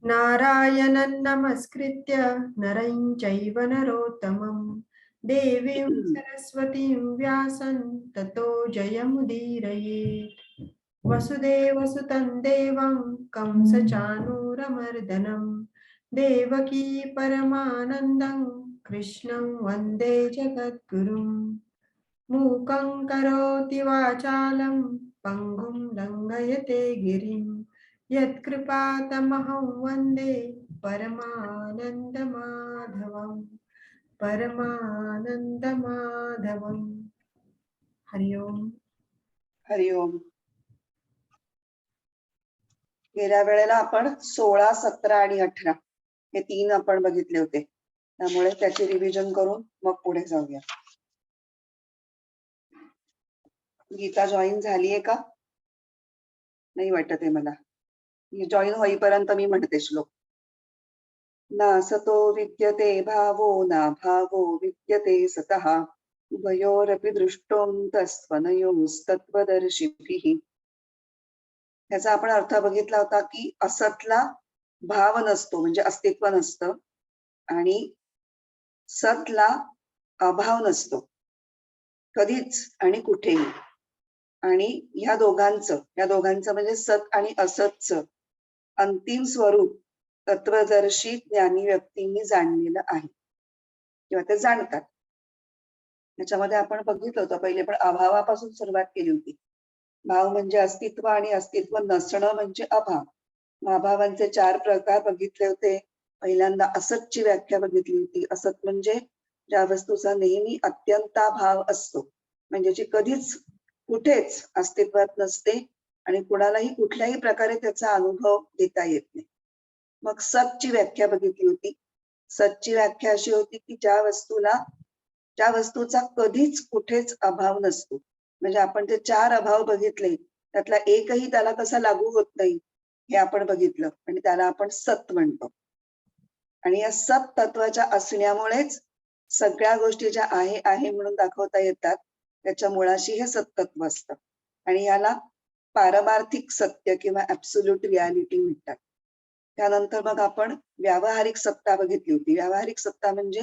नारायणं नमस्कृत्य नरं चैव नरोत्तमं देवीं सरस्वतीं व्यासं ततो जयमुदीरयेत्। वसुदेवसुतं देवं कंसचाणूरमर्दनं देवकी परमानन्दं कृष्णं वन्दे जगद्गुरुं। मूकं करोति वाचालं पङ्गुं लङ्घयते गिरिं यत्कृपातमहं वन्दे परमानन्दमाधवम् परमानन्दमाधवम्। हरि ओम. हरिओम. गेल्या वेळेला आपण 16, 17 आणि 18 हे 3 आपण बघितले होते, त्यामुळे त्याची रिव्हिजन करून मग पुढे जाऊया. गीता जॉईन झालीये का? नाही वाटत आहे मला. जॉईन होईपर्यंत मी म्हणते श्लोक. नासतो विद्यते भावो ना भावो विद्यते सतः उभयोरपि दृष्टोऽन्तस्त्वनयोस्तत्त्वदर्शिभिः. याचा आपण अर्थ बघितला होता की असतला भाव नसतो म्हणजे अस्तित्व नसतं आणि सतला अभाव नसतो कधीच आणि कुठेही. आणि ह्या दोघांचं म्हणजे सत आणि असतचं अंतिम स्वरूप तत्वदर्शी ज्ञानी व्यक्तींनी जाणलेलं आहे किंवा ते जाणतात. त्याच्यामध्ये आपण बघितलं होतं पहिले पण अभावापासून सुरुवात केली होती. भाव म्हणजे अस्तित्व आणि अस्तित्व नसणं म्हणजे अभाव. अभावांचे 4 प्रकार बघितले होते. पहिल्यांदा असतची व्याख्या बघितली होती. असत म्हणजे ज्या वस्तूचा नेहमी अत्यंताभाव असतो, म्हणजे जी कधीच कुठेच अस्तित्वात नसते आणि कुणालाही कुठल्याही प्रकारे त्याचा अनुभव घेता येत नाही. मग सतची व्याख्या बघितली होती. सतची व्याख्या अशी होती की ज्या वस्तूचा कधीच कुठेच अभाव नसतो. म्हणजे आपण जे 4 अभाव बघितले त्यातला एकही त्याला कसा लागू होत नाही हे आपण बघितलं आणि त्याला आपण सत म्हणतो. आणि या सत तत्वाच्या असण्यामुळेच सगळ्या गोष्टी ज्या आहे म्हणून दाखवता येतात त्याच्या मुळाशी हे सत्तत्व असतं आणि याला पारमार्थिक सत्य किंवा ऍब्सोल्यूट रियालिटी म्हणतात. त्यानंतर मग आपण व्यावहारिक सत्ता बघितली होती. व्यावहारिक सत्ता म्हणजे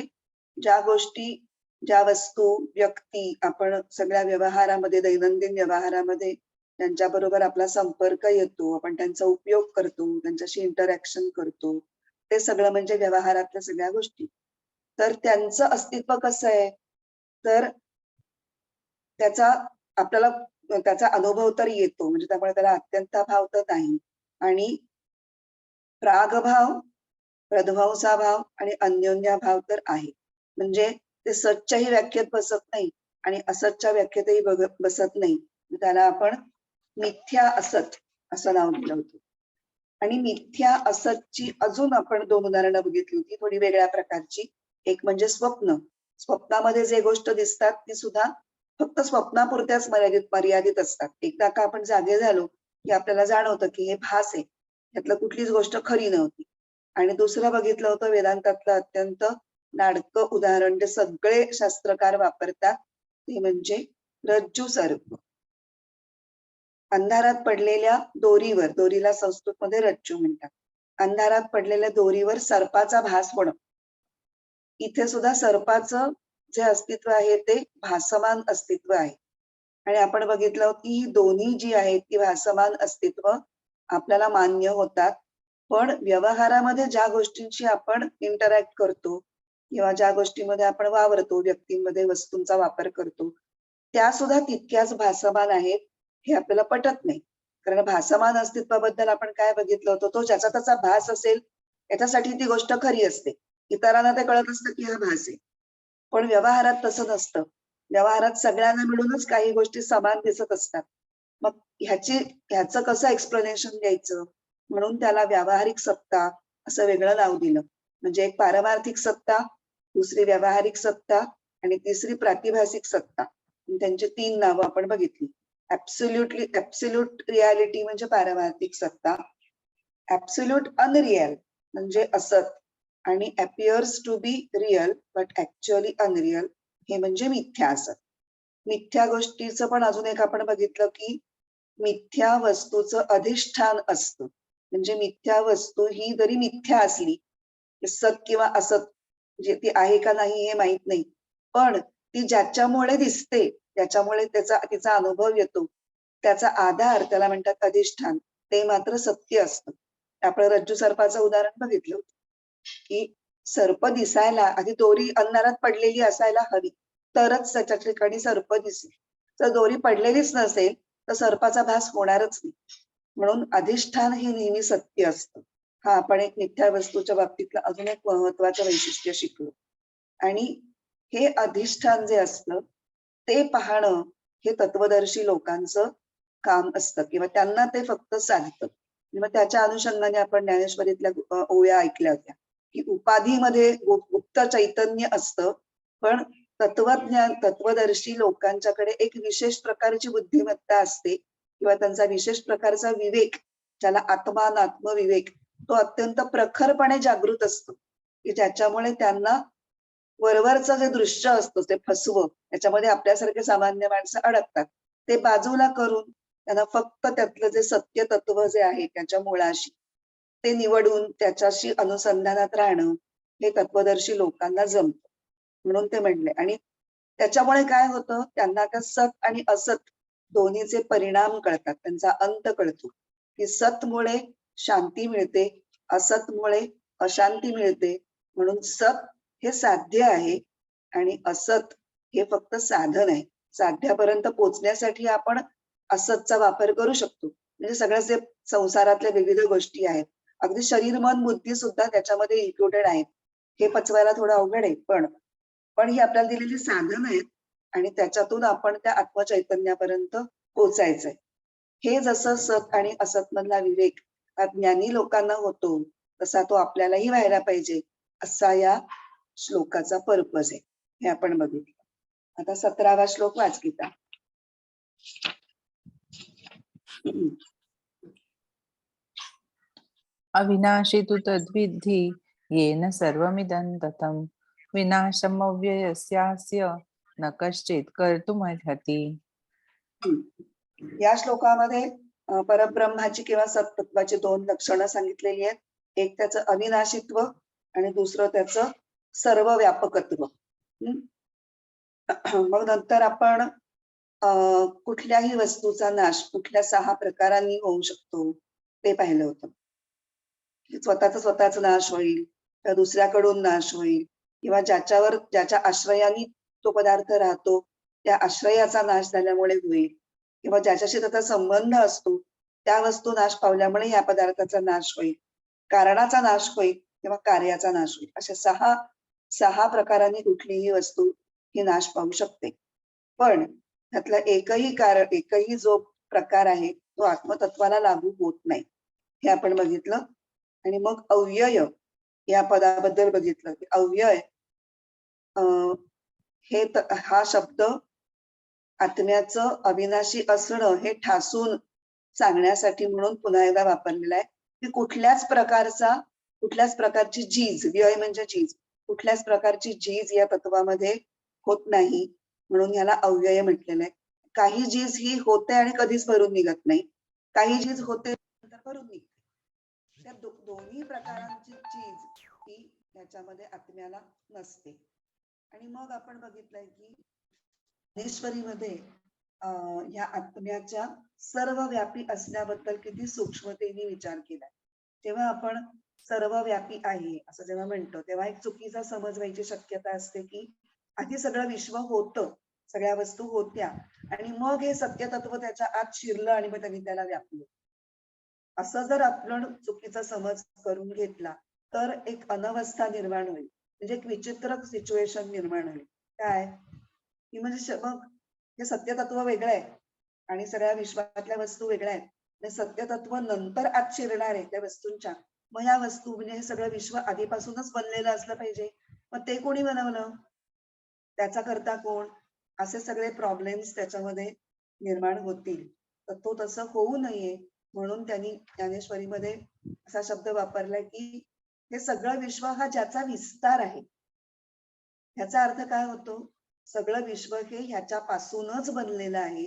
ज्या गोष्टी, ज्या वस्तू, व्यक्ती आपण सगळ्या व्यवहारामध्ये, दैनंदिन व्यवहारामध्ये त्यांच्याबरोबर आपला संपर्क येतो, आपण त्यांचा उपयोग करतो, त्यांच्याशी इंटरॅक्शन करतो, ते सगळं म्हणजे व्यवहारातल्या सगळ्या गोष्टी. तर त्यांचं अस्तित्व कसं आहे, तर आपल्याला त्याचा अनुभव तर येतो, म्हणजे त्यामुळे त्याला अत्यंताभाव तर नाही आणि प्रागभाव, प्रध्वंसाभाव आणि अन्योन्याभाव तर आहे. म्हणजे ते सतच्याही व्याख्येत बसत नाही आणि असतच्या व्याख्येतही बसत नाही. त्याला आपण मिथ्या असत असं नाव दिलं होतं. आणि मिथ्या असतची अजून आपण 2 उदाहरणं बघितली होती, थोडी वेगळ्या प्रकारची. एक म्हणजे स्वप्न. स्वप्नामध्ये जे गोष्ट दिसतात ती सुद्धा फक्त स्वप्नापुरत्याच मर्यादित असतात. एकदा का आपण जागे झालो की आपल्याला जाणवतं की हे भास आहे, त्यातलं कुठलीच गोष्ट खरी नव्हती. आणि दुसरं बघितलं होतं वेदांतातलं अत्यंत नाडकं उदाहरण जे सगळे शास्त्रकार वापरतात, ते म्हणजे रज्जू सर्प. अंधारात पडलेल्या दोरीवर, दोरीला संस्कृतमध्ये रज्जू म्हणतात, अंधारात पडलेल्या दोरीवर सर्पाचा भास होणं. इथे सुद्धा सर्पाचं जे अस्तित्व आहे ते भासमान अस्तित्व आहे. आणि आपण बघितलं की ही दोन्ही जी आहेत ती भासमान अस्तित्व आपल्याला मान्य होतात, पण व्यवहारामध्ये ज्या गोष्टींशी आपण इंटरॅक्ट करतो किंवा ज्या गोष्टीमध्ये आपण वावरतो, व्यक्तींमध्ये वस्तूंचा वापर करतो, त्या सुद्धा तितक्याच भासमान आहेत हे आपल्याला पटत नाही. कारण भासमान अस्तित्वाबद्दल आपण काय बघितलं होतं, तो ज्याचा त्याचा भास असेल याच्यासाठी ती गोष्ट खरी असते. इतरांना ते कळत असतं की हा भास आहे. पण व्यवहारात तसं नसतं. व्यवहारात सगळ्यांना मिळूनच काही गोष्टी समान दिसत असतात. मग ह्याचं कसं एक्सप्लेनेशन द्यायचं, म्हणून त्याला व्यावहारिक सत्ता असं वेगळं नाव दिलं. म्हणजे एक पारमार्थिक सत्ता, दुसरी व्यावहारिक सत्ता आणि तिसरी प्रातिभासिक सत्ता. त्यांची 3 नावं आपण बघितली. ऍब्सोल्यूट रियालिटी म्हणजे पारमार्थिक सत्ता, ऍब्सोल्यूट अनरियल म्हणजे असत आणि appears to be real but actually unreal हे म्हणजे मिथ्या असत. मिथ्या गोष्टीचं पण अजून एक आपण बघितलं की मिथ्या वस्तूचं अधिष्ठान असतं. म्हणजे मिथ्या वस्तू ही जरी मिथ्या असली, सत किंवा असत म्हणजे ती आहे का नाही हे माहित नाही, पण ती ज्याच्यामुळे दिसते, ज्याच्यामुळे तिचा अनुभव येतो, त्याचा आधार त्याला म्हणतात अधिष्ठान, ते मात्र सत्य असतं. आपण रज्जू सर्पाचं उदाहरण बघितलं होतं, की सर्प दिसायला आधी दोरी अंधारात पडलेली असायला हवी, तरच त्याच्या ठिकाणी सर्प दिसेल. जर दोरी पडलेलीच नसेल तर सर्पाचा भास होणारच नाही. म्हणून अधिष्ठान हे नेहमी सत्य असतं. हा आपण एक मिथ्या वस्तूच्या बाबतीतलं अजून एक महत्वाचं वैशिष्ट्य शिकलो. आणि हे अधिष्ठान जे असतं ते पाहणं हे तत्वदर्शी लोकांचं काम असतं किंवा त्यांना ते फक्त साधतं. मग त्याच्या अनुषंगाने आपण ज्ञानेश्वरीतल्या ओव्या ऐकल्या होत्या, की उपाधीमध्ये गुप्त चैतन्य असतं, पण तत्वदर्शी लोकांच्याकडे एक विशेष प्रकारची बुद्धिमत्ता असते किंवा त्यांचा विशेष प्रकारचा विवेक, ज्याला आत्मविवेक, तो अत्यंत प्रखरपणे जागृत असतो, की ज्याच्यामुळे त्यांना वरवरचं जे दृश्य असतं ते फसवं, त्याच्यामध्ये आपल्यासारखे सामान्य माणसं अडकतात, ते बाजूला करून त्यांना फक्त त्यातलं जे सत्य तत्व जे आहे त्याच्या मुळाशी ते निवडून त्याच्याशी अनुसंधानात राहणं हे तत्वदर्शी लोकांना जमतं. म्हणून ते म्हणले. आणि त्याच्यामुळे काय होतं, त्यांना आता सत आणि असत दोन्हीचे परिणाम कळतात, त्यांचा अंत कळतो, की सतमुळे शांती मिळते, असतमुळे अशांती मिळते. म्हणून सत हे साध्य आहे आणि असत हे फक्त साधन आहे. साध्यापर्यंत पोहोचण्यासाठी आपण असतचा वापर करू शकतो. म्हणजे सगळ्या जे संसारातल्या विविध गोष्टी आहेत, अगदी शरीर मन बुद्धी सुद्धा त्याच्यामध्ये इन्क्लुडेड आहेत. हे पचवायला थोडं अवघड आहे, पण ही आपल्याला दिलेली साधन आहेत आणि त्याच्यातून आपण त्या आत्मचैतन्यापर्यंत पोहोचायचंय. हे जसं सत आणि असत मधला विवेक ज्ञानी लोकांना होतो, तसा तो आपल्यालाही व्हायला पाहिजे, असा या श्लोकाचा पर्पज आहे. हे आपण बघितलं. आता 17वा श्लोक वाच गीता. अविनाशी तु तद्विद्धि येन सर्वमिदं ततं विनाशमव्ययस्यास्य न कश्चित् कर्तुमर्हति. या श्लोकामध्ये परब्रह्माची किंवा सत्तत्वाची दोन लक्षणं सांगितलेली आहेत. एक त्याचं अविनाशित्व आणि दुसरं त्याचं सर्व व्यापकत्व. मग नंतर आपण कुठल्याही वस्तूचा नाश कुठल्या 6 प्रकारांनी होऊ शकतो ते पाहिलं होतं. स्वतःच नाश होईल, तर दुसऱ्याकडून नाश होईल, किंवा ज्याच्या आश्रयाने तो पदार्थ राहतो त्या आश्रयाचा नाश झाल्यामुळे होईल, किंवा ज्याच्याशी त्याचा संबंध असतो त्या वस्तू नाश पावल्यामुळे या पदार्थाचा नाश होईल, कारणाचा नाश होईल किंवा कार्याचा नाश होईल. अशा 6 प्रकारांनी कुठलीही वस्तू ही नाश पावू शकते. पण त्यातला एकही जो प्रकार आहे तो आत्मतत्वाला लागू होत नाही, हे आपण बघितलं. आणि मग अव्यय या पदाबद्दल बघितलं, की अव्यय हा शब्द आत्म्याचं अविनाशी असणं हे ठासून सांगण्यासाठी म्हणून पुन्हा एकदा वापरलेला आहे, की कुठल्याच प्रकारची झीज, व्यय म्हणजे झीज, कुठल्याच प्रकारची झीज या तत्वामध्ये होत नाही, म्हणून ह्याला अव्यय म्हटलेलं आहे. काही झीज ही होते आणि कधीच भरून निघत नाही, काही झीज होते नंतर भरून निघते. त्या दोन्ही प्रकारांची चीज ही याच्यामध्ये आत्म्याला नसते. आणि मग आपण बघितलंय की ज्ञानेश्वरीमध्ये या आत्म्याच्या सर्वव्यापी असण्याबद्दल किती सूक्ष्मतेने विचार केलाय. तेव्हा आपण सर्वव्यापी आहे असं जेव्हा म्हणतो तेव्हा एक चुकीचा समज व्हायची शक्यता असते, की आधी सगळं विश्व होतं, सगळ्या वस्तू होत्या आणि मग हे सत्यतत्व त्याच्या आत शिरलं आणि मग त्यांनी त्याला व्यापलं. असं जर आपण चुकीचा समज करून घेतला तर एक अनवस्था निर्माण होईल, म्हणजे एक विचित्र सिच्युएशन निर्माण होईल. काय की म्हणजे मग हे सत्यतत्व वेगळं आहे आणि सगळ्या विश्वातल्या वस्तू वेगळ्या आहेत. सत्यतत्व नंतर आत शिरणार आहे त्या वस्तूंच्या. मग या वस्तू म्हणजे हे सगळं विश्व आधीपासूनच बनलेलं असलं पाहिजे, मग ते कोणी बनवलं, त्याचा करता कोण, असे सगळे प्रॉब्लेम्स त्याच्यामध्ये निर्माण होतील. तर तो तसं होऊ नये म्हणून त्यांनी ज्ञानेश्वरीमध्ये असा शब्द वापरलाय, की हे सगळं विश्व हा ज्याचा विस्तार आहे. ह्याचा अर्थ काय होतो, सगळं विश्व हे ह्याच्यापासूनच बनलेलं आहे,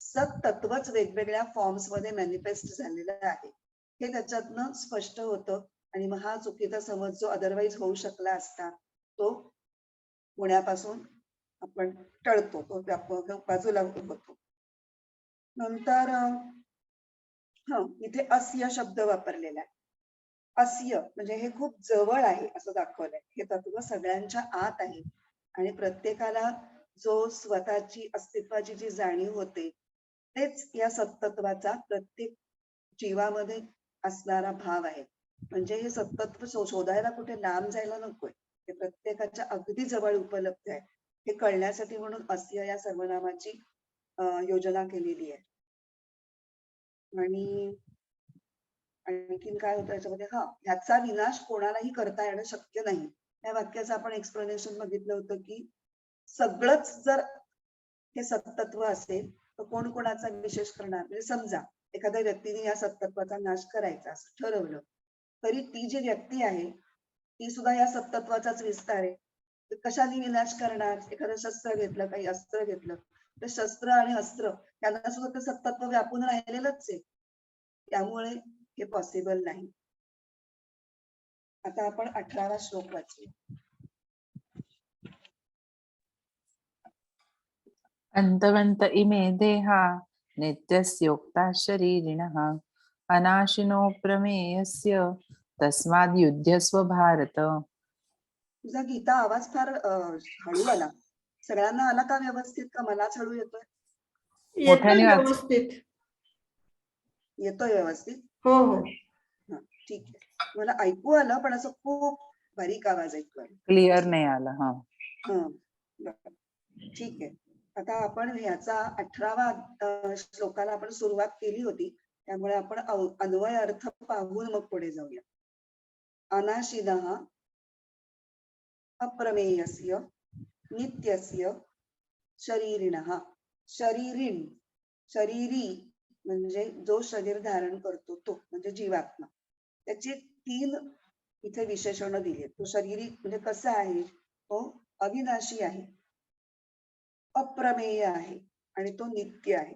सत तत्वच वेगवेगळ्या फॉर्म्स मध्ये मॅनिफेस्ट झालेलं आहे हे त्याच्यातनं स्पष्ट होतं. आणि मग हा चुकीचा समज जो अदरवाईज होऊ शकला असता तो होण्यापासून आपण टळतो, तो बाजूला होतो. नंतर इथे अस्य शब्द वापरलेला आहे. अस्य म्हणजे हे खूप जवळ आहे असं दाखवलंय. हे तत्व सगळ्यांच्या आत आहे आणि प्रत्येकाला जो स्वतःची अस्तित्वाची जी जाणीव होते तेच या सत्तत्वाचा प्रत्येक जीवामध्ये असणारा भाव आहे. म्हणजे हे सत्तत्व शोधायला कुठे लांब जायला नकोय, हे प्रत्येकाच्या अगदी जवळ उपलब्ध आहे. हे कळण्यासाठी म्हणून अस्य या सर्वनामाची योजना केलेली आहे. आणि आणखीन काय होतं याच्यामध्ये, ह्याचा विनाश कोणालाही करता येणं शक्य नाही. या वाक्याचं आपण एक्सप्लेनेशन बघितलं होतं की सगळंच जर हे सत्तत्व असेल तर कोण कोणाचा विशेष करणार. म्हणजे समजा एखाद्या व्यक्तीने या सत्तत्वाचा नाश करायचा असं ठरवलं तरी ती जी व्यक्ती आहे ती सुद्धा या सत्तत्वाचाच विस्तार आहे. तर कशाने विनाश करणार. एखादं शस्त्र घेतलं, काही अस्त्र घेतलं तर शस्त्र आणि अस्त्र त्यांना सुद्धा ते सत्तत्व व्यापून राहिलेलंच आहे. त्यामुळे हे पॉसिबल नाही. आता आपण 18वा श्लोक वाचूया. अंतवंत इमे देहा नित्यस्योक्ता शरीरिणः अनाशिनो प्रमेयस्य तस्माद् युध्यस्व भारत. तुझा गीता आवाज फार हळू आला. सगळ्यांना आला का व्यवस्थित, का मलाच हळू येतोय? मोठ्याने वाच. व्यवस्थित येतोय व्यवस्थित. हो हो ठीक आहे. मला ऐकू आलं पण असं खूप बारीक आवाज ऐकू आला. क्लिअर नाही आला. ठीक आहे. आता आपण याचा 18वा श्लोकाला आपण सुरुवात केली होती, त्यामुळे आपण अन्वय अर्थ पाहून मग पुढे जाऊया. अनाशिनः अप्रमेयस्य नित्यस्य शरीरिणः. शरीरिण, शरीरी म्हणजे जो शरीर धारण करतो तो म्हणजे जीवात्मा. त्याची 3 इथे विशेषण दिली. तो शरीरी म्हणजे कसा आहे, तो अविनाशी आहे, अप्रमेय आहे आणि तो नित्य आहे.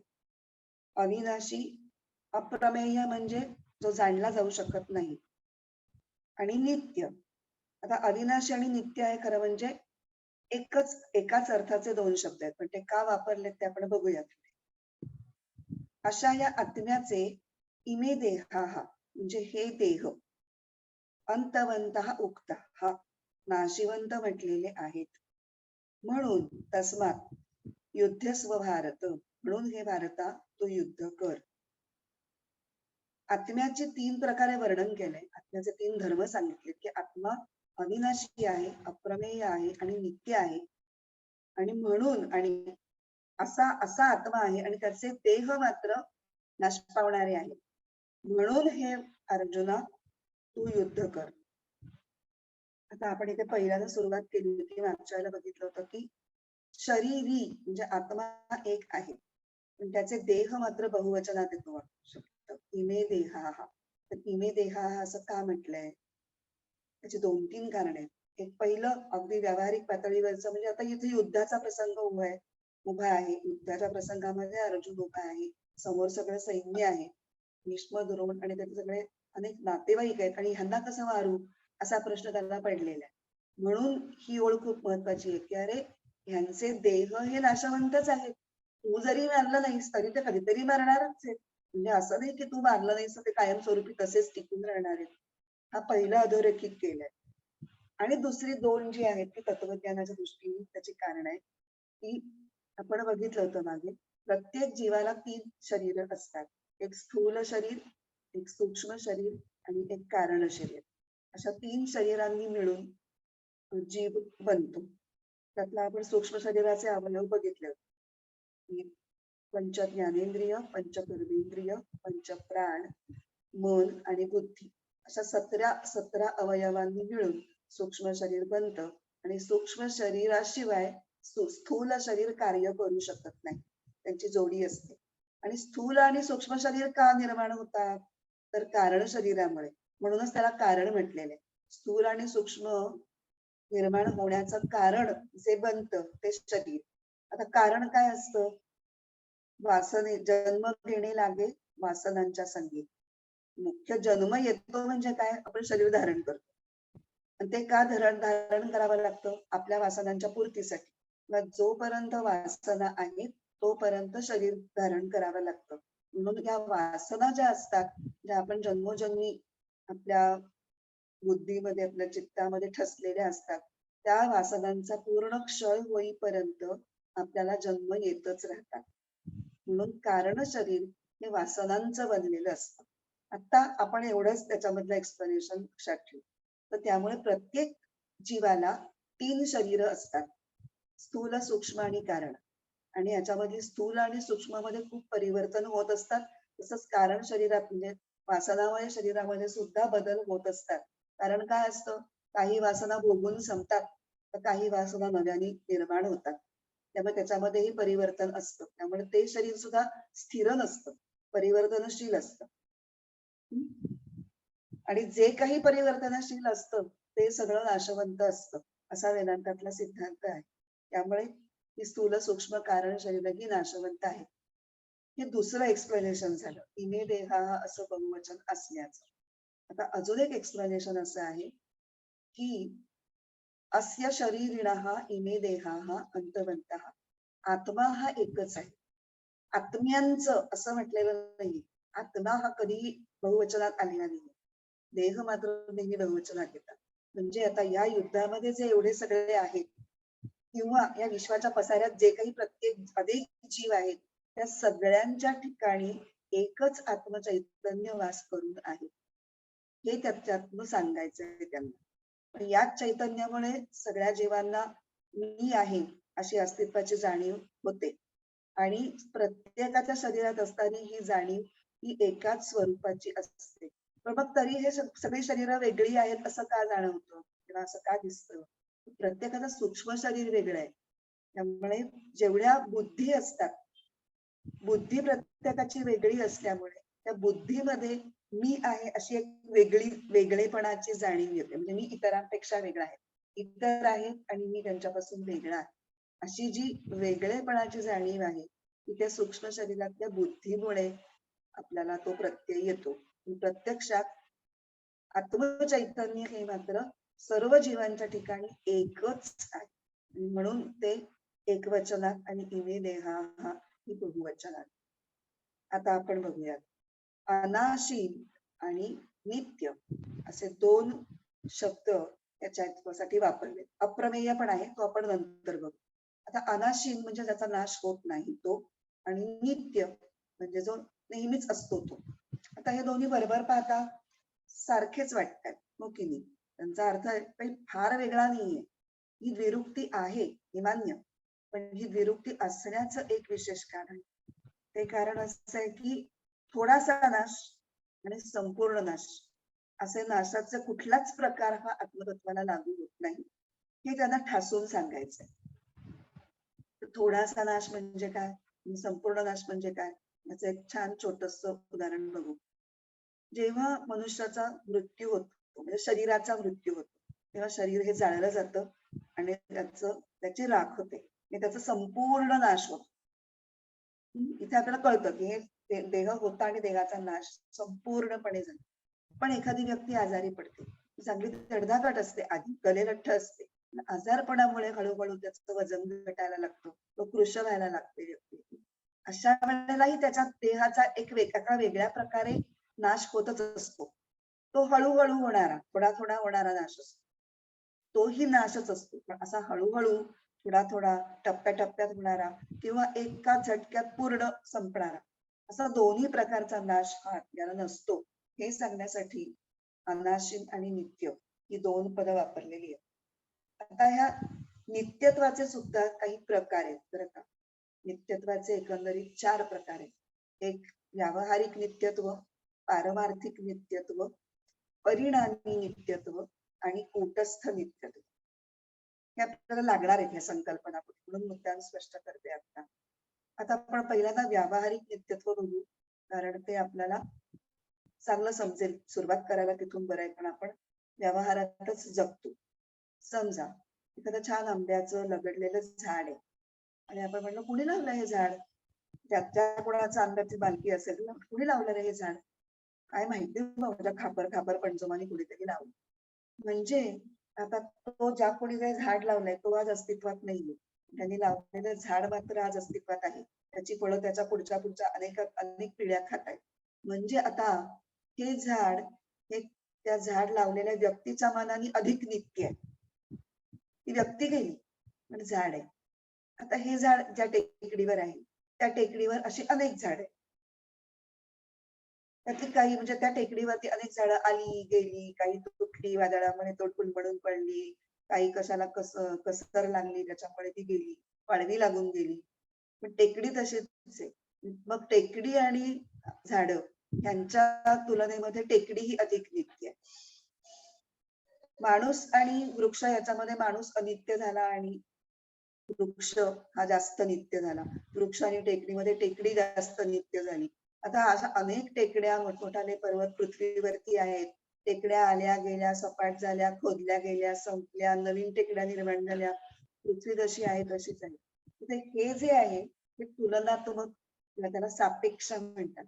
अविनाशी अप्रमेय म्हणजे जो जाणला जाऊ शकत नाही आणि नित्य. आता अविनाशी आणि नित्य आहे खरं म्हणजे एकाच अर्थाचे 2 शब्द आहेत, पण ते का वापरलेत ते आपण बघूयात. अशा या आत्म्याचे इमे देहाः म्हणजे हे देह, अंतवंतः उक्तः नाशिवंत म्हटलेले आहेत. म्हणून तस्मात् युद्धस्व भारत, म्हणून हे भारता तू युद्ध कर. आत्म्याचे 3 प्रकारे वर्णन केलंय. आत्म्याचे 3 धर्म सांगितले की आत्मा अविनाशी आहे, अप्रमेय आहे आणि नित्य आहे. आणि म्हणून आणि असा आत्मा आहे आणि त्याचे देह मात्र नाश पावणारे आहे. म्हणून हे अर्जुना तू युद्ध कर. आता आपण इथे पहिल्यांदा सुरुवात केली होती, मागच्या वेळेला बघितलं होतं की शरीरी म्हणजे आत्मा एक आहे पण त्याचे देह मात्र बहुवचनात येतो शब्द इमे देहाः. तर इमे देहाः असं का म्हटलंय, त्याची 2-3 कारण आहेत. एक पहिलं अगदी व्यावहारिक पातळीवरचं म्हणजे आता इथे युद्धाचा प्रसंग उभा आहे. युद्धाच्या प्रसंगामध्ये अर्जुन उभा आहे, समोर सगळं सैन्य आहे, भीष्म द्रोण आणि त्याचे सगळे अनेक नातेवाईक आहेत आणि ह्यांना कसं मारू असा प्रश्न त्यांना पडलेला आहे. म्हणून ही ओळ खूप महत्वाची आहे की अरे ह्यांचे देह हे नाशवंतच आहेत. तू जरी मारलं नाहीस तरी ते कधीतरी मारणारच आहेत. म्हणजे असं नाही की तू मारलं नाहीस तर ते कायमस्वरूपी तसेच टिकून राहणार आहेत. हा पहिला अधोरेखित केलाय. आणि दुसरी 2 जी आहेत ती तत्वज्ञानाच्या दृष्टीने त्याची कारण आहे की आपण बघितलं होतं मागे, प्रत्येक जीवाला 3 शरीर असतात. एक स्थूल शरीर, एक सूक्ष्म शरीर आणि एक कारण शरीर. अशा 3 शरीरांनी मिळून जीव बनतो. त्यातला आपण सूक्ष्म शरीराचे अवयव बघितले होते. पंच ज्ञानेंद्रिय, पंच कर्मेंद्रिय, पंच प्राण, मन आणि बुद्धी अशा 17 अवयवांनी मिळून सूक्ष्म शरीर बनतं. आणि सूक्ष्म शरीराशिवाय स्थूल शरीर कार्य करू शकत नाही, त्यांची जोडी असते. आणि स्थूल आणि सूक्ष्म शरीर का निर्माण होतात, तर कारण शरीरामुळे. म्हणूनच त्याला कारण म्हटलेलं आहे. स्थूल आणि सूक्ष्म निर्माण होण्याचं कारण जे बनतं ते शरीर. आता कारण काय असतं, वासने जन्म घेणे लागे वासनांच्या संगी. मुख्य जन्म येतो म्हणजे काय, आपण शरीर धारण करतो आणि ते का धारण करावं लागतं, आपल्या वासनांच्या पूर्तीसाठी. मग जोपर्यंत वासना आहेत तोपर्यंत शरीर धारण करावं लागतं. म्हणून या वासना ज्या असतात, ज्या आपण जन्मोजन्मी आपल्या बुद्धीमध्ये आपल्या चित्तामध्ये ठसलेल्या असतात, त्या वासनांचा पूर्ण क्षय होईपर्यंत आपल्याला जन्म येतच राहतात. म्हणून कारण शरीर हे वासनांचं बनलेलं असतं. आता आपण एवढंच त्याच्यामधलं एक्सप्लेनेशन लक्षात ठेवू. तर त्यामुळे प्रत्येक जीवाला 3 शरीर असतात, स्थूल, सूक्ष्म आणि कारण. आणि याच्यामध्ये स्थूल आणि सूक्ष्म मध्ये खूप परिवर्तन होत असतात. तसंच कारण शरीरात म्हणजे वासनामय शरीरामध्ये सुद्धा बदल होत असतात. कारण काय असतं, काही वासना भोगून संपतात, तर काही वासना नव्याने निर्माण होतात. त्यामुळे त्याच्यामध्येही परिवर्तन असतं. त्यामुळे ते शरीर सुद्धा स्थिर नसतं, परिवर्तनशील असतं. आणि जे काही परिवर्तनशील असतं ते सगळं नाशवंत असतं, असा वेदांतातला सिद्धांत आहे. त्यामुळे ही स्थूल सूक्ष्म कारण शरीरही नाशवंत आहे. हे दुसरं एक्सप्लेनेशन झालं, इमे देहा असं बहुवचन असण्याचं. आता अजून एक एक्सप्लेनेशन असं आहे की अस्य शरीरिणः इमे देहाः अंतवन्तः. आत्मा हा एकच आहे. आत्म्यांचं असं म्हटलेलं नाही. आत्मा हा कधीही बहुवचनात आलेला नाही. देह मात्र नेहमी बहुवचनात येतात. म्हणजे आता या युद्धामध्ये जे एवढे सगळे आहेत किंवा या विश्वाच्या पसाऱ्यात जे काही प्रत्येक अनेक जीव आहेत, त्या सगळ्यांच्या ठिकाणी एकच आत्मचैतन्य वास करून आहे, हे त्याच्यातनं सांगायचं आहे त्यांना. पण याच चैतन्यामुळे सगळ्या जीवांना मी आहे अशी अस्तित्वाची जाणीव होते. आणि प्रत्येकाच्या शरीरात असताना ही जाणीव ही एकाच स्वरूपाची असते. पण मग तरी हे सगळी शरीर वेगळी आहेत असं का जाणवतं किंवा असं का दिसतं, प्रत्येकाचं सूक्ष्म शरीर वेगळं आहे. त्यामुळे जेवढ्या बुद्धी असतात, बुद्धी प्रत्येकाची वेगळी असल्यामुळे त्या बुद्धीमध्ये मी आहे अशी एक वेगळेपणाची जाणीव येते. म्हणजे मी इतरांपेक्षा वेगळा आहे, इतर आहेत आणि मी त्यांच्यापासून वेगळा आहे, अशी जी वेगळेपणाची जाणीव आहे ती त्या सूक्ष्म शरीरातल्या बुद्धीमुळे आपल्याला तो प्रत्यय येतो. प्रत्यक्षात आत्मचैतन्य हे मात्र सर्व जीवांच्या ठिकाणी एकच आहे. म्हणून ते एकवचनात आणि इमे देहा हा ही बहुवचनात. आता आपण बघूयात, अनाशील आणि नित्य असे 2 शब्द याच्यासाठी वापरले. अप्रमेय पण आहे, तो आपण नंतर बघू. आता अनाशील म्हणजे ज्याचा नाश होत नाही तो, आणि नित्य म्हणजे जो नेहमीच असतो तो. आता हे दोन्ही बरोबर पाहता सारखेच वाटतात, हो की नाही? त्यांचा अर्थ काही फार वेगळा नाहीये. ही द्विरुक्ती आहे हे मान्य, पण ही द्विरुक्ती असण्याचं एक विशेष कारण. ते कारण असं आहे की थोडासा नाश आणि संपूर्ण नाश असे नाशाचा कुठलाच प्रकार हा आत्मतत्वाला लागू होत नाही, हे त्यांना ठासून सांगायचंय. थोडासा नाश म्हणजे काय, संपूर्ण नाश म्हणजे काय, याचं एक छान छोटस उदाहरण बघू. जेव्हा मनुष्याचा मृत्यू होतो, म्हणजे शरीराचा मृत्यू होतो, तेव्हा शरीर हे जाळलं जातं आणि त्याची राख होते, त्याचा संपूर्ण नाश होतो. इथे आपल्याला कळतं की हे देह होता आणि देहाचा नाश संपूर्णपणे झाला. पण एखादी व्यक्ती आजारी पडते, चांगली तडधाकट असते, आधी गलेलठ्ठ असते, आजारपणामुळे हळूहळू त्याचं वजन घटायला लागतं, तो कृश व्हायला लागते व्यक्ती. अशा वेळेलाही त्याच्या देहाचा एका वेगळ्या प्रकारे नाश होतच असतो. तो हळूहळू होणारा, थोडा थोडा होणारा नाश असतो, तोही नाशच असतो. पण असा हळूहळू थोडा थोडा टप्प्याटप्प्यात होणारा किंवा एका झटक्यात पूर्ण संपणारा, असा दोन्ही प्रकारचा नाश हा आपल्याला नसतो, हे सांगण्यासाठी अनाशील आणि नित्य ही 2 पदं वापरलेली आहेत. आता ह्या नित्यत्वाचे सुद्धा काही प्रकार आहेत बरं का. नित्यत्वाचे एकंदरीत 4 प्रकार आहेत. एक व्यावहारिक नित्यत्व, पारमार्थिक नित्यत्व, परिणामी नित्यत्व आणि कूटस्थ नित्यत्व. हे आपल्याला लागणार आहेत ह्या संकल्पना, म्हणून मुद्दाम स्पष्ट करते आता. आता आपण पहिल्यांदा व्यावहारिक नित्यत्व बघू, कारण ते आपल्याला चांगलं समजेल. सुरुवात करायला तिथून बरं आहे, पण आपण व्यवहारातच जगतो. समजा एखादं छान आंब्याचं लगडलेलं झाड आहे आणि आपण म्हणलो कुणी लावलं हे झाड, ज्या कोणाचा आंब्याची बालकी असेल ना, कुणी लावलं रे हे झाड, काय माहिती माझ्या खापर खापर पंचमानी कुणीतरी लावलं. म्हणजे आता तो ज्या कोणी जे झाड लावलंय तो आज अस्तित्वात नाहीये, त्यांनी लावलेलं झाड मात्र आज अस्तित्वात आहे. त्याची फळं त्याच्या पुढच्या पुढच्या अनेक अनेक पिढ्या खात आहेत. म्हणजे आता हे झाड हे त्या झाड लावलेल्या व्यक्तीच्या मानाने अधिक नित्य आहे. ती व्यक्ती गेली पण झाड आहे. आता हे झाड ज्या टेकडीवर आहे त्या टेकडीवर अशी अनेक झाड आहेत. त्यातली काही म्हणजे त्या टेकडीवरती अनेक झाडं आली गेली, काही तुटली वादळामुळे तोडून पडून पडली, काही कशाला कसर लागली त्याच्यामुळे ती गेली, वाळवी लागून गेली. पण टेकडी तशीच आहे. मग टेकडी आणि झाडं यांच्या तुलनेमध्ये टेकडी ही अधिक नित्य आहे. माणूस आणि वृक्ष याच्यामध्ये माणूस अनित्य झाला आणि वृक्ष हा जास्त नित्य झाला. वृक्ष आणि टेकडीमध्ये टेकडी जास्त नित्य झाली. आता अशा अनेक टेकड्या मोठमोठाले पर्वत पृथ्वीवरती आहेत. टेकड्या आल्या गेल्या, सपाट झाल्या, खोदल्या गेल्या, संपल्या, नवीन टेकड्या निर्माण झाल्या. पृथ्वी जशी आहे तशीच आहे. हे जे आहे ते तुलनात्मक, त्याला सापेक्ष म्हणतात.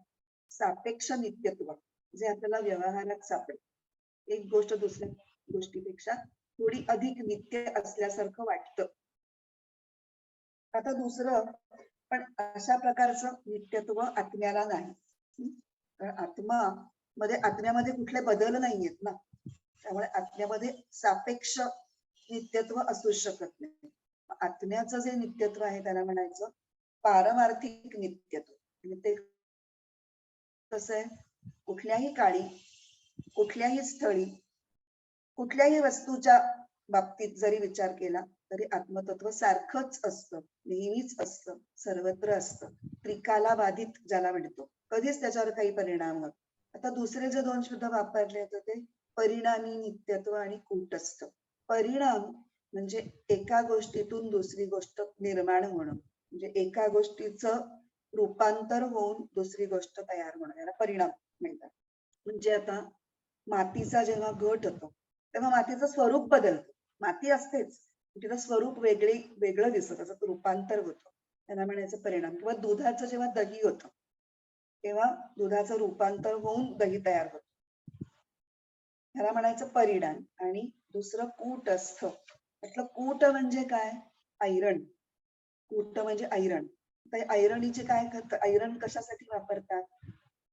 सापेक्ष नित्यत्व जे आपल्याला व्यवहारात सापडेल. एक गोष्ट दुसऱ्या गोष्टीपेक्षा थोडी अधिक नित्य असल्यासारखं वाटतं. आता दुसरं, पण अशा प्रकारचं नित्यत्व आत्म्याला नाही. कारण आत्म्यामध्ये कुठले बदल नाहीयेत ना, त्यामुळे आत्म्यामध्ये सापेक्ष नित्यत्व असू शकत नाही. आत्म्याचं जे नित्यत्व आहे त्याला म्हणायचं पारमार्थिक नित्यत्व. म्हणजे ते कसं आहे, कुठल्याही काळी, कुठल्याही स्थळी, कुठल्याही वस्तूच्या बाबतीत जरी विचार केला तरी आत्मतत्व सारखंच असतं, नेहमीच असतं, सर्वत्र असतं. त्रिकाला बाधित ज्याला म्हणतो, कधीच त्याच्यावर काही परिणाम होत. आता दुसरे जे दोन शब्द वापरले होते ते परिणामी नित्यत्व आणि कूटस्थ. परिणाम म्हणजे एका गोष्टीतून दुसरी गोष्ट निर्माण होणं, म्हणजे एका गोष्टीचं रूपांतर होऊन दुसरी गोष्ट तयार होणं, याला परिणाम म्हणतात. म्हणजे आता मातीचा जेव्हा घट होतो तेव्हा मातीचं स्वरूप बदलतं. माती असतेच, तिचं स्वरूप वेगळं दिसतं, त्याचं रूपांतर होतं, त्याला म्हणायचं परिणाम. किंवा दुधाचं जेव्हा दही होतं तेव्हा दुधाचं रूपांतर होऊन दही तयार होतं, त्याला म्हणायचं परिणाम. आणि दुसरं कूटस्थ. म्हटलं कूट म्हणजे काय, ऐरण. कूट म्हणजे ऐरण. ऐरणीचे काय करतात, ऐरण कशासाठी वापरतात,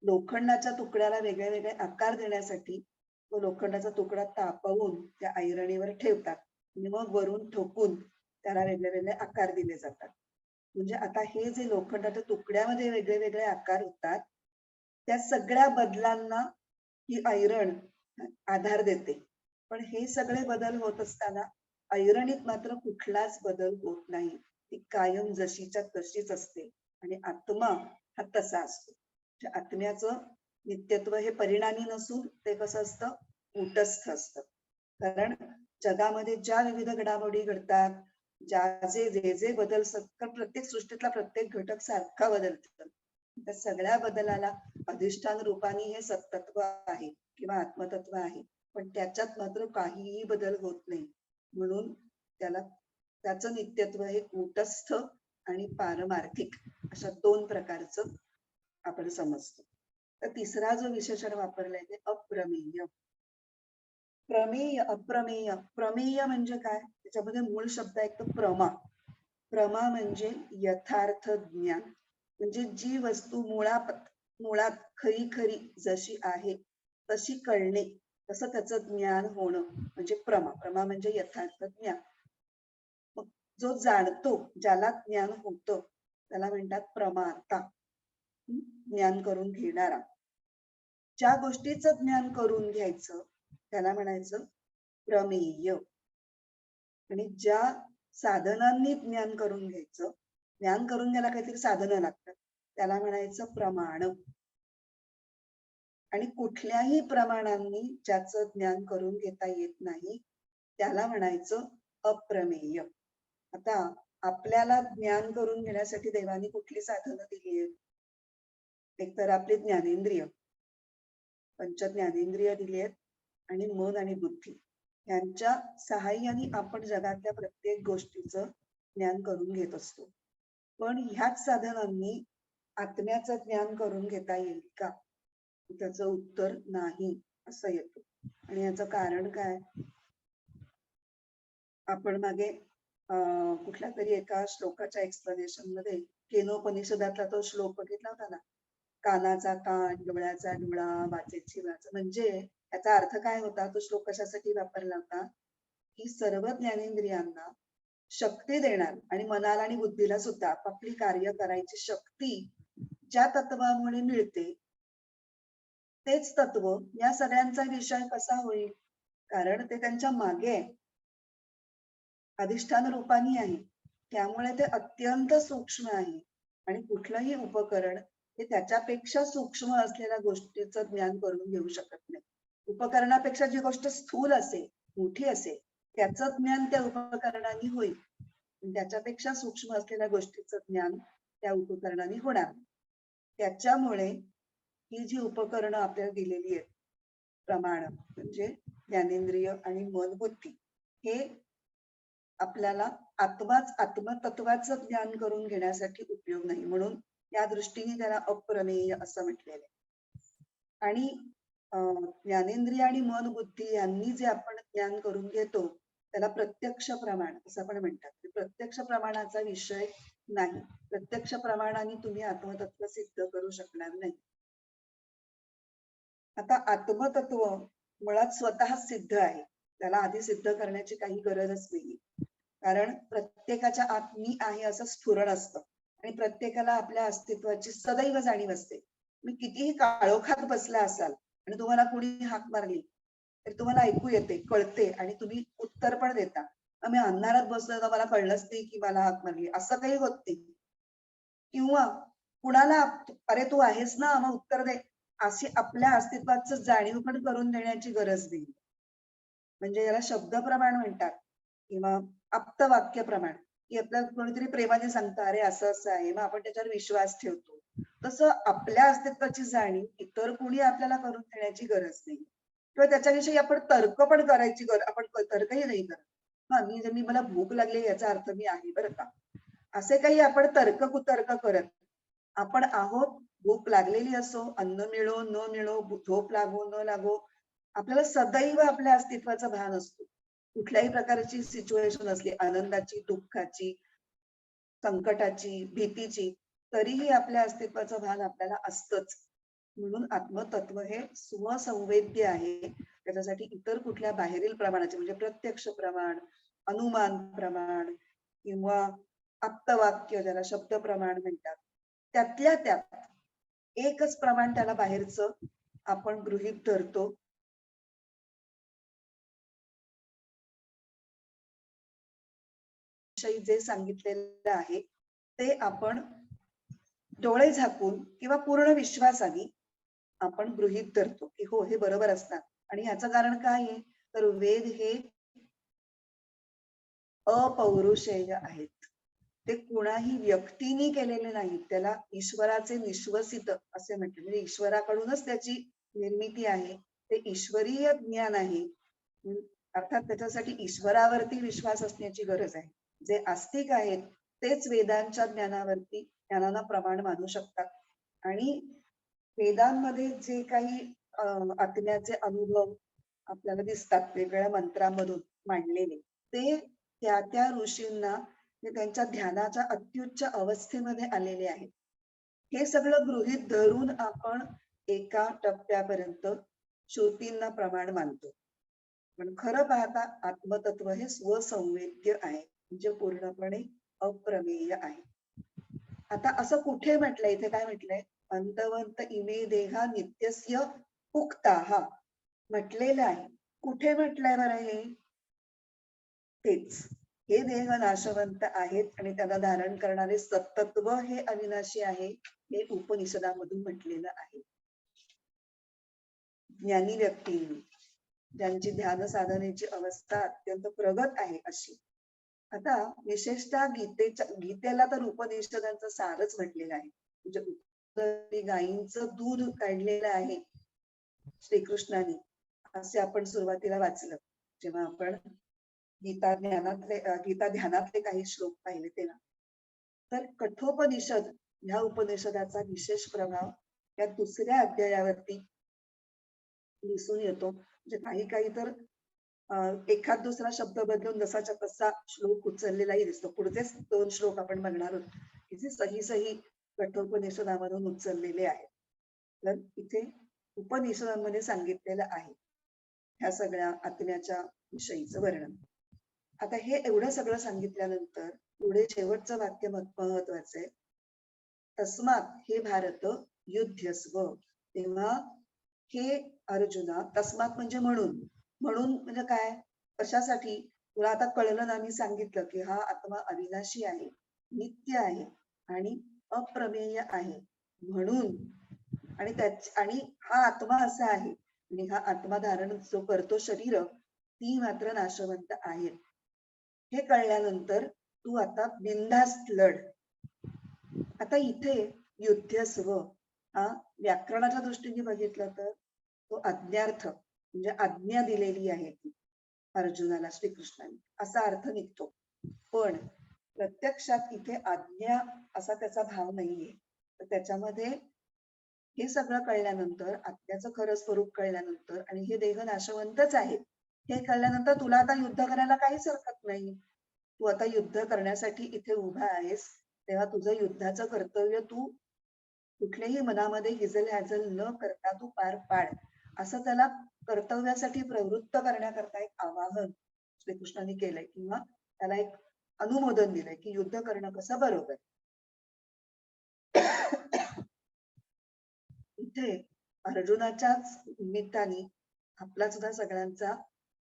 लोखंडाच्या तुकड्याला वेगळे वेगळे आकार देण्यासाठी. तो लोखंडाचा तुकडा तापवून त्या ऐरणीवर ठेवतात आणि मग वरून ठोकून त्याला वेगळे वेगळे आकार दिले जातात. म्हणजे आता हे जे लोखंडाच्या तुकड्यामध्ये वेगळे वेगळे आकार होतात त्या सगळ्या बदलांना ही ऐरण आधार देते. पण हे सगळे बदल होत असताना ऐरणीत मात्र कुठलाच बदल होत नाही, ती कायम जशीच्या तशीच असते. आणि आत्मा हा तसा असतो. आत्म्याचं नित्यत्व हे परिणामी नसून ते कसं असतं, कूटस्थ असतं. कारण जगामध्ये ज्या विविध घडामोडी घडतात, जे जे बदल, प्रत्येक सृष्टीतला प्रत्येक घटक सारखा बदलतो. त्या सगळ्या बदलाला अधिष्ठान रूपाने हे सत्तत्व आहे किंवा आत्मतत्व आहे, पण त्याच्यात मात्र काहीही बदल होत नाही. म्हणून त्याचं नित्यत्व हे कूटस्थ आणि पारमार्थिक अशा दोन प्रकारचं आपण समजतो. तर तिसरा जो विशेषण वापरलाय ते अप्रमेय. प्रमेय, अप्रमेय. प्रमेय म्हणजे काय, त्याच्यामध्ये मूळ शब्द आहे तो प्रमा. प्रमा म्हणजे यथार्थ ज्ञान. म्हणजे जी वस्तू मुळात खरी खरी जशी आहे तशी कळणे, तसं त्याचं ज्ञान होणं म्हणजे प्रमा. प्रमा म्हणजे यथार्थ ज्ञान. मग जो जाणतो, ज्याला ज्ञान होतं त्याला म्हणतात प्रमाता, ज्ञान करून घेणारा. ज्या गोष्टीचं ज्ञान करून घ्यायचं त्याला म्हणायचं प्रमेय. आणि ज्या साधनांनी ज्ञान करून घ्यायचं, ज्ञान करून घ्यायला काहीतरी साधनं लागतात, त्याला म्हणायचं प्रमाण. आणि कुठल्याही प्रमाणांनी ज्याचं ज्ञान करून घेता येत नाही त्याला म्हणायचं अप्रमेय. आता आपल्याला ज्ञान करून घेण्यासाठी देवाने कुठली साधनं दिली आहेत, एकतर आपली ज्ञानेंद्रिय, पंच ज्ञानेंद्रिय दिली आहेत, आणि मन आणि बुद्धी, यांच्या सहाय्याने आपण जगातल्या प्रत्येक गोष्टीचं ज्ञान करून घेत असतो. पण ह्याच साधनांनी आत्म्याचं ज्ञान करून घेता येईल का? त्याचं उत्तर नाही असं येतं. आणि याचं कारण काय? आपण मागे कुठल्या तरी एका श्लोकाच्या एक्सप्लेनेशन मध्ये केनोपनिषदातला तो श्लोक बघितला होता ना, कानाचा कान, डोळ्याचा डोळा, वाचेची वाच. म्हणजे याचा अर्थ काय होता? तो श्लोक कशासाठी वापरला होता? की सर्व ज्ञानेंद्रियांना शक्ती देणार आणि मनाला आणि बुद्धीला सुद्धा आपापली कार्य करायची शक्ती ज्या तत्वामुळे मिळते, तेच तत्व या सगळ्यांचा विषय कसा होईल? कारण ते त्यांच्या मागे आहे, अधिष्ठान रूपाने आहे. त्यामुळे ते अत्यंत सूक्ष्म आहे आणि कुठलंही उपकरण हे त्याच्यापेक्षा सूक्ष्म असलेल्या गोष्टीचं ज्ञान करून घेऊ शकत नाही. उपकरणापेक्षा जी गोष्ट स्थूल असेल, मोठी असेल, त्याचं ज्ञान त्या उपकरणाने होईल. त्याच्यापेक्षा सूक्ष्म असलेल्या गोष्टीचं ज्ञान त्या उपकरणाने होणार. त्याच्यामुळे ही जी उपकरणं आपल्याला दिलेली आहेत, प्रमाण म्हणजे ज्ञानेंद्रिय आणि मन बुद्धी, हे आपल्याला आत्मतत्वाचं ज्ञान करून घेण्यासाठी उपयोग नाही. म्हणून या दृष्टीने त्याला अप्रमेय असं म्हटलेलं आहे. आणि ज्ञानेंद्रिय आणि मन बुद्धी यांनी जे आपण ज्ञान करून घेतो त्याला प्रत्यक्ष प्रमाण असं आपण म्हणतात. प्रत्यक्ष प्रमाणाचा विषय नाही. प्रत्यक्ष प्रमाणाने तुम्ही आत्मतत्व सिद्ध करू शकणार नाही. आता आत्मतत्व मुळात स्वतः सिद्ध आहे, त्याला आधी सिद्ध करण्याची काही गरजच नाही. कारण प्रत्येकाच्या आत मी आहे असं स्फुरण असतं आणि प्रत्येकाला आपल्या अस्तित्वाची सदैव जाणीव असते. मी कितीही काळोखात बसला असाल आणि तुम्हाला कुणी हाक मारली तर तुम्हाला ऐकू येते, कळते आणि तुम्ही उत्तर पण देता. मी अंधारात बसलो तर मला कळलंच नाही की मला हाक मारली, असं काही होत नाही. किंवा कुणाला अरे तू आहेस ना मग उत्तर दे, अशी आपल्या अस्तित्वाचं जाणीव पण करून देण्याची गरज नाही. म्हणजे याला शब्द प्रमाण म्हणतात किंवा आप्तवाक्य प्रमाण, की आपल्याला कोणीतरी प्रेमाने सांगतं अरे असं असं आहे, मग आपण त्याच्यावर विश्वास ठेवतो. तसं आपल्या अस्तित्वाची जाणीव इतर कुणी आपल्याला करून देण्याची गरज नाही. किंवा त्याच्याविषयी आपण तर्क पण करायची आपण तर्कही नाही करत. हा मी मला भूक लागली याचा अर्थ मी आहे बरं का, असे काही आपण तर्क कुतर्क करत आपण आहोत. भूक लागलेली असो, अन्न मिळो न मिळो, झोप लागो न लागो, आपल्याला सदैव आपल्या अस्तित्वाचा भान असतो. कुठल्याही प्रकारची सिच्युएशन असली, आनंदाची, दुःखाची, संकटाची, भीतीची, तरीही आपल्या अस्तित्वाचं भान आपल्याला असतंच. म्हणून आत्मतत्व हे स्वसंवेद्य आहे. त्याच्यासाठी इतर कुठल्या बाहेरील प्रमाणाचे म्हणजे प्रत्यक्ष प्रमाण, अनुमान प्रमाण किंवा आप्तवाक्य ज्याला शब्द प्रमाण म्हणतात, त्यातल्या त्यात एकच प्रमाण त्याला बाहेरचं आपण गृहीत धरतो. जे सांगितलेलं आहे ते आपण डोळे झाकून किंवा पूर्ण विश्वासाने आपण गृहीत धरतो की हो हे बरोबर असणार. आणि याचं कारण काय आहे तर वेद हे अपौरुषेय आहेत. ते कुणाही व्यक्तीने केलेले नाहीत. त्याला ईश्वराचे निश्वसित असे म्हटले, म्हणजे ईश्वराकडूनच त्याची निर्मिती आहे. ते ईश्वरीय ज्ञान आहे. अर्थात त्याच्यासाठी ईश्वरावरती विश्वास असण्याची गरज आहे. जे आस्तिक आहेत तेच वेदांच्या ज्ञानाला प्रमाण मानू शकतात. आणि वेदांमध्ये जे काही आत्म्याचे अनुभव आपल्याला दिसतात वेगवेगळ्या मंत्रांमधून मांडलेले, ते त्या त्या ऋषींना त्यांच्या ध्यानाच्या अत्युच्च अवस्थेमध्ये आलेले आहेत. हे सगळं गृहीत धरून आपण एका टप्प्यापर्यंत श्रुतींना प्रमाण मानतो. पण खरं पाहता आत्मतत्व हे स्वसंवेद्य आहे, म्हणजे पूर्णपणे अप्रमेय आहे. आता असं कुठे म्हटलंय, इथे काय म्हटलंय, अंतवंत इमे देहा नित्यस्य उक्ताहा म्हटलेलं आहे. कुठे म्हटलंय बरं हे? तेच हे देह नाशवंत आहेत आणि त्याला धारण करणारे सत्तत्व हे अविनाशी आहे, हे उपनिषदामधून म्हटलेलं आहे. ज्ञानी व्यक्तींनी ज्यांची ध्यान साधनेची अवस्था अत्यंत प्रगत आहे अशी. आता विशेषतः गीतेला तर उपनिषदांचं सारच म्हटलेलं आहे. म्हणजे गायींचं दूध काढलेलं आहे श्रीकृष्णाने, असे आपण सुरुवातीला वाचलं जेव्हा आपण गीता ध्यानातले काही श्लोक पाहिले तेव्हा. तर कठोपनिषद ह्या उपनिषदाचा विशेष प्रभाव या दुसऱ्या अध्यायावरती दिसून येतो. म्हणजे काही काही तर एखाद दुसरा शब्द बदलून जसाच्या तसा श्लोक उचललेलाही दिसतो. पुढचेच 2 श्लोक आपण बघणार आहोत की जे सही कठोपनिषदामधून उचललेले आहेत. तर इथे उपनिषदांमध्ये सांगितलेलं आहे ह्या सगळ्या आत्म्याच्या विषयीचं वर्णन. आता हे एवढं सगळं सांगितल्यानंतर पुढे शेवटचं वाक्य महत्वाचं आहे. तस्मात हे भारत युध्यस्व. तेव्हा हे अर्जुना, तस्मात म्हणजे म्हणून. म्हणून म्हणजे काय, कशासाठी, तुला आता कळलं ना, मी सांगितलं की हा आत्मा अविनाशी आहे, नित्य आहे आणि अप्रमेय आहे. म्हणून आणि हा आत्मा असा आहे आणि हा आत्मा धारण जो करतो शरीर, ती मात्र नाशवंत आहेत. हे कळल्यानंतर तू आता बिनधास्त लढ. आता इथे युद्धस्व हा व्याकरणाच्या दृष्टीने बघितलं तर तो आज्ञार्थ म्हणजे आज्ञा दिलेली आहे ती अर्जुनाला श्रीकृष्णाने असा अर्थ निघतो. पण प्रत्यक्षात इथे आज्ञा असा त्याचा भाव नाहीये. तर त्याच्यामध्ये हे सगळं कळल्यानंतर, आज्ञाचं खरं स्वरूप कळल्यानंतर आणि हे देह नाशवंतच आहे हे कळल्यानंतर तुला आता युद्ध करायला काहीच हरकत नाही. तू आता युद्ध करण्यासाठी इथे उभा आहेस, तेव्हा तुझं युद्धाचं कर्तव्य तू कुठल्याही मनामध्ये हिजल हाजल न करता तू पार पाड, असं त्याला कर्तव्यासाठी प्रवृत्त करण्याकरता एक आवाहन श्रीकृष्णाने केलंय किंवा त्याला एक अनुमोदन दिलंय की युद्ध करणं कसं बरोबर. इथे अर्जुनाच्याच निमित्ताने आपला सुद्धा सगळ्यांचा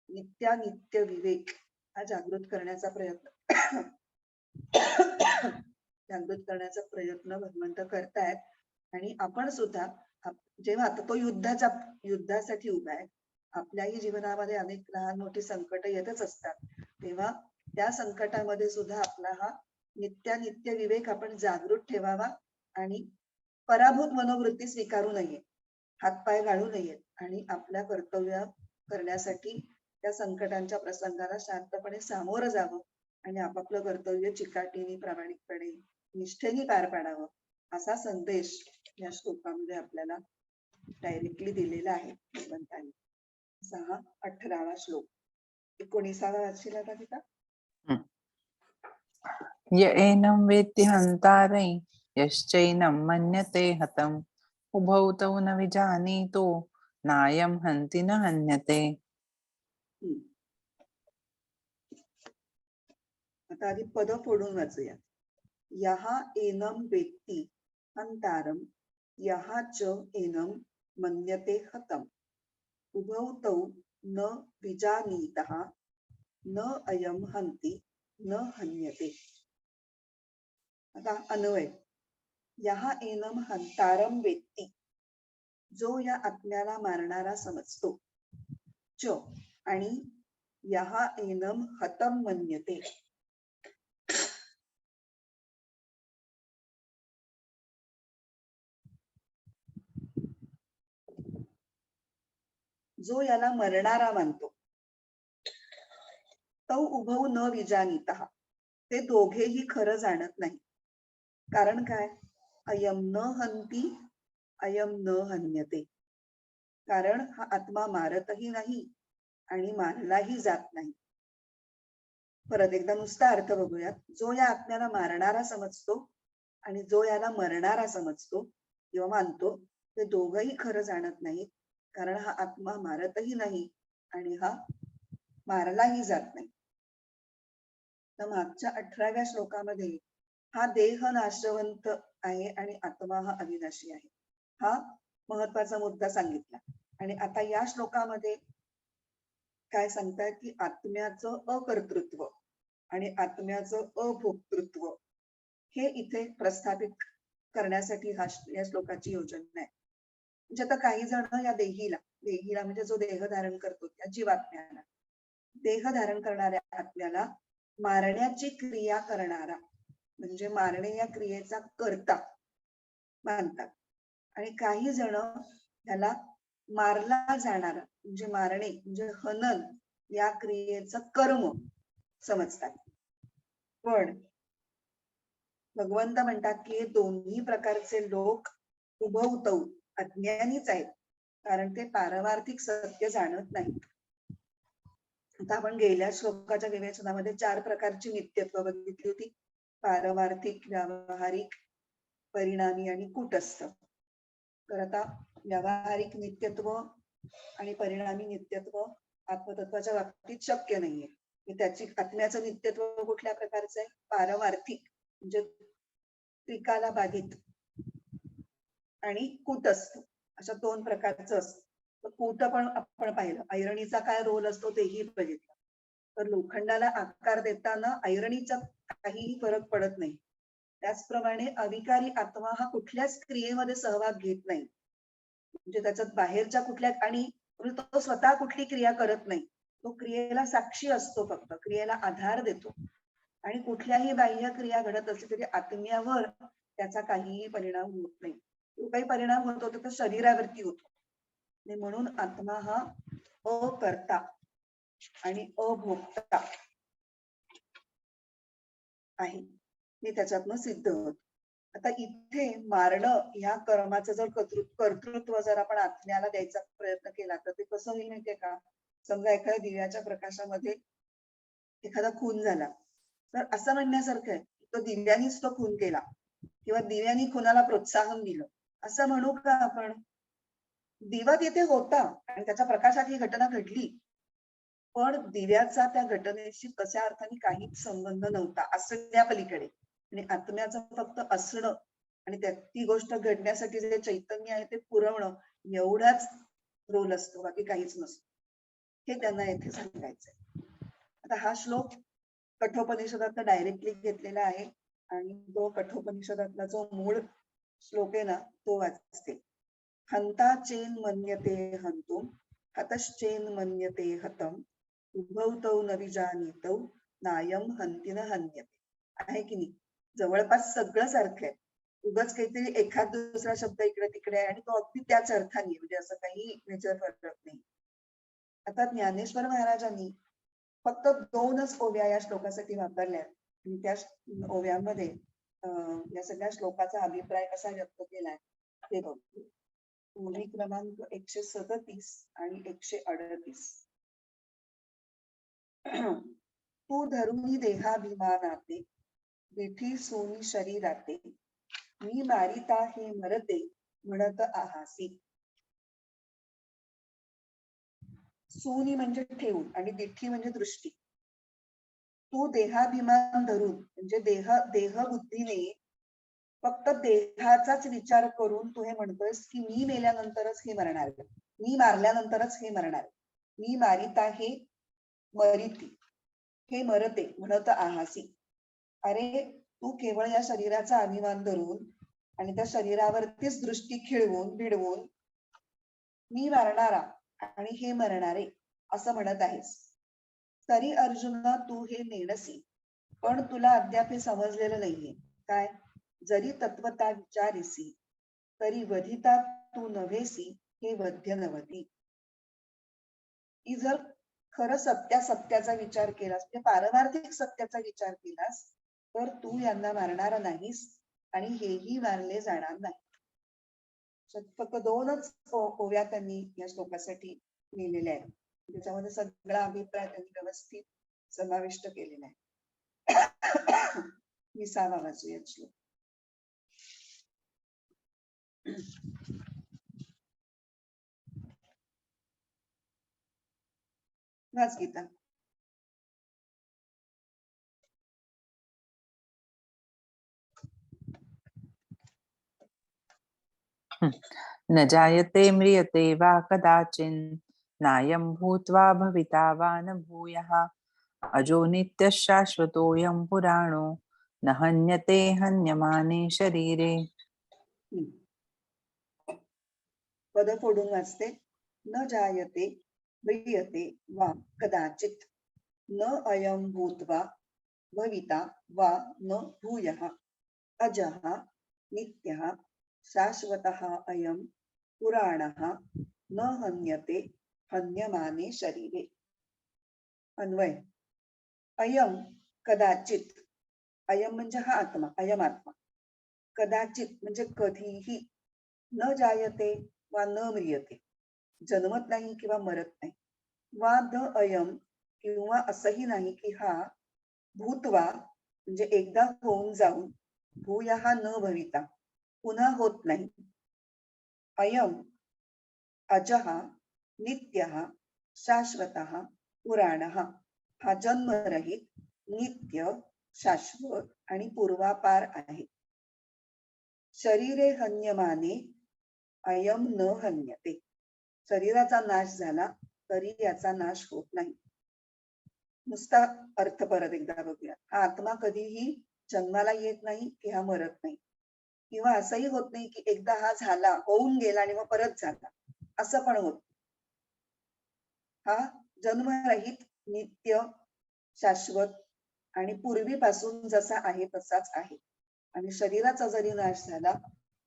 नित्यानित्य विवेक हा जागृत करण्याचा प्रयत्न भगवंत करतायत. आणि आपण सुद्धा जेव्हा आता तो युद्धासाठी उभा आहे, आपल्याही जीवनामध्ये अनेक लहान मोठी संकट येतच असतात, तेव्हा त्या संकटामध्ये सुद्धा आपला हा नित्यानित्य विवेक आपण जागृत ठेवावा आणि पराभूत मनोवृत्ती स्वीकारू नये, हातपाय घालू नयेत आणि आपल्या कर्तव्य करण्यासाठी त्या संकटांच्या प्रसंगाला शांतपणे सामोरं जावं आणि आपापलं कर्तव्य चिकाटीने, प्रामाणिकपणे, निष्ठेने पार पाडावं असा संदेश या श्लोकामध्ये आपल्याला डायरेक्टली दिलेला आहे भगवंतांनी. 18वा श्लोक. 19वा वाचशील आता तिथं. य एनं वेत्ति हन्तारै यश्चैनं मन्यते हतम् उभौ तौ न विजानीतो नायं हन्ति न हन्यते. आता आधी पद फोडून वाचूया. यः एनं वेत्ति हन्तारं यः च एनं मन्यते हतम् उभौ तौ न विजानीतः न अयं हन्ति न हन्यते. आता अन्वय. यः एनं हन्तारं वेत्ति, जो या आत्म्याला मारणारा समजतो. च आणि यः एनं हतं मन्यते, जो याला मरणारा मानतो. तौ उभौ न विजानीतः, ते दोघेही खरं जाणत नाही. कारण काय, अयम न हन्ति अयम न हन्यते, कारण हा आत्मा मारतही नाही आणि मारलाही जात नाही. परत एकदा नुसता अर्थ बघूयात. जो या आत्म्याला मारणारा समजतो आणि जो याला मरणारा समजतो किंवा मानतो, ते दोघंही खरं जाणत नाहीत, कारण हा आत्मा मारतही नाही आणि हा मारलाही जात नाही. तर मागच्या 18व्या श्लोकामध्ये हा देह नाशवंत आहे आणि आत्मा हा अविनाशी आहे, हा महत्वाचा मुद्दा सांगितला. आणि आता या श्लोकामध्ये काय सांगतायत की आत्म्याचं अकर्तृत्व आणि आत्म्याचं अभोक्तृत्व हे इथे प्रस्थापित करण्यासाठी या श्लोकाची योजना आहे. म्हणजे आता काही जण या देहीला म्हणजे जो देह धारण करतो त्या जीवात्म्याला, देह धारण करणाऱ्या आत्म्याला मारण्याची क्रिया करणारा म्हणजे मारणे या क्रियेचा कर्ता मानतात. आणि काही जण त्याला मारला जाणारा म्हणजे मारणे म्हणजे हनन या क्रियेचं कर्म समजतात. पण भगवंत म्हणतात की हे दोन्ही प्रकारचे लोक उभवतौ अज्ञानीच आहेत, कारण ते पारमार्थिक सत्य जाणत नाहीत. आता आपण गेल्या श्लोकाच्या विवेचनामध्ये 4 प्रकारची नित्यत्व बघितली होती. पारमार्थिक, व्यावहारिक, परिणामी आणि कूटस्थ. तर आता व्यावहारिक नित्यत्व आणि परिणामी नित्यत्व आत्मतत्वाच्या बाबतीत शक्य नाहीये. त्याची आत्म्याचं नित्यत्व कुठल्या प्रकारचं आहे? पारमार्थिक म्हणजे त्रिकाला बाधित आणि कूटस्थ अशा 2 प्रकारचं असतं. तर कूट पण आपण पाहिलं, ऐरणीचा काय रोल असतो तेही बघितलं. तर लोखंडाला आकार देताना ऐरणीचा काहीही फरक पडत नाही. त्याचप्रमाणे अविकारी आत्मा हा कुठल्याच क्रियेमध्ये सहभाग घेत नाही, म्हणजे त्याच्यात बाहेरच्या कुठल्या आणि तो स्वतः कुठली क्रिया करत नाही. तो क्रियेला साक्षी असतो, फक्त क्रियेला आधार देतो. आणि कुठल्याही बाह्य क्रिया घडत असली तरी आत्म्यावर त्याचा काहीही परिणाम होत नाही. जो काही परिणाम होतो तो शरीरावरती होतो. म्हणून आत्मा हा अकर्ता आणि अभोक्ता आहे, हे त्याच्यातनं सिद्ध होत. आता इथे मारणं ह्या कर्माचं जर कर्तृत्व जर आपण आत्म्याला द्यायचा प्रयत्न केला तर ते कसं होईल माहितीये का? समजा एखाद्या दिव्याच्या प्रकाशामध्ये एखादा खून झाला, तर असं म्हणण्यासारखं आहे तो दिव्यानीच तो खून केला किंवा दिव्यानी खुनाला प्रोत्साहन दिलं असं म्हणू का आपण? दिवा तिथे होता आणि त्याच्या प्रकाशात ही घटना घडली, पण दिव्याचा त्या घटनेशी तशा अर्थाने काहीच संबंध नव्हता असण्या पलीकडे. आणि आत्म्याचं फक्त असणं आणि ती गोष्ट घडण्यासाठी जे चैतन्य आहे ते पुरवणं एवढाच रोल असतो, बाकी काहीच नसतो. हे त्यांना येथे सांगायचंय. आता हा श्लोक कठोपनिषदात डायरेक्टली घेतलेला आहे आणि तो कठोपनिषदातला जो मूळ श्लोक आहे ना तो वाचते. हंता चेन मन्यते हंतुम हतश्चेन मन्यते हतम उभवतौ न विजानीतौ नायम हंती न हन्यते. आहे की नाही? जवळपास सगळं सारखं आहे. उगाच काहीतरी एखाद दुसरा शब्द इकडे तिकडे आहे आणि तो अगदी त्याच अर्थाने, म्हणजे असं काही नेचर फरक नाही. आता ज्ञानेश्वर महाराजांनी फक्त 2च ओव्या या श्लोकासाठी वापरल्या आणि त्या ओव्यांमध्ये या सगळ्या श्लोकाचा अभिप्राय कसा व्यक्त केलाय ते बघू. ओवी क्रमांक 137 आणि 138. तू धरुनी देहाभिमानाते विठी सोनी शरीराते मी मारिता हे मरते म्हणत आहासी. सोनी म्हणजे ठेवून आणि दिठी म्हणजे दृष्टी. तू देहाभिमान धरून म्हणजे देह बुद्धीने फक्त देहाचाच विचार करून तू हे म्हणतोयस की मी मेल्यानंतरच हे मरणार, मी मारल्यानंतरच हे मरणार, मी मारिता हे मरिती हे मरते म्हणत आहासी. अरे तू केवळ या शरीराचा अभिमान धरून आणि त्या शरीरावरतीच दृष्टी खिळवून भिडवून मी मारणारा आणि हे मरणारे असं म्हणत आहेस. तरी अर्जुना तू हे नेणसी, पण तुला अद्याप हे समजलेलं नाहीये. काय? जरी तत्वता विचारिसी तरी वधिता तू नव्हेसी हे वध्य नवती. की जर खरं सत्याचा विचार केलास, म्हणजे पारमार्थिक सत्याचा विचार केलास तर तू यांना मारणार नाहीस आणि हेही मारले जाणार नाही. फक्त 2च ओव्या त्यांनी या श्लोकासाठी लिहिलेल्या आहेत. त्याच्यामध्ये सगळा अभिप्राय त्यांनी व्यवस्थित समाविष्ट केलेला आहे. 20वा वाचूया श्लोक. वाच गीता. न जायते म्रियते वा कदाचिन् नायं भूत्वा भविता वा न भूयः अजो नित्यः शाश्वतोऽयं पुराणो न हन्यते हन्यमाने शरीरे. पद फोडून वाचते. न जायते म्रियते वा कदाचित न अयं भूत्वा भविता वा न भूयः अजः नित्यः शाश्वतः अयं पुराणः न हन्यते हन्यमाने शरीरे. अन्वय. अयं कदाचित अयम म्हणजे हा आत्मा, अयम आत्मा. कदाचित म्हणजे कधीही, न जायते वा न म्रियते, जन्मत नाही किंवा मरत नाही. वा द अयम, किंवा असंही नाही की हा भूतवा म्हणजे एकदा होऊन जाऊन, भूयः न भविता पुन्हा होत नाही. अयम अजः नित्यः शाश्वतः पुराणः, हा जन्मरहित, नित्य, शाश्वत आणि पूर्वापार आहे. शरीरे हन्यमाने अयम न हन्यते, शरीराचा नाश झाला तरी याचा नाश होत नाही. नुसता अर्थ परत एकदा बघूया. हा आत्मा कधीही जन्माला येत नाही की हा मरत नाही, किंवा असंही होत नाही की एकदा हा झाला, होऊन गेला आणि मग परत झाला, असं पण होत. हा जन्मरहित, नित्य, शाश्वत आणि पूर्वीपासून जसा आहे तसाच आहे. आणि शरीराचा जरी नाश झाला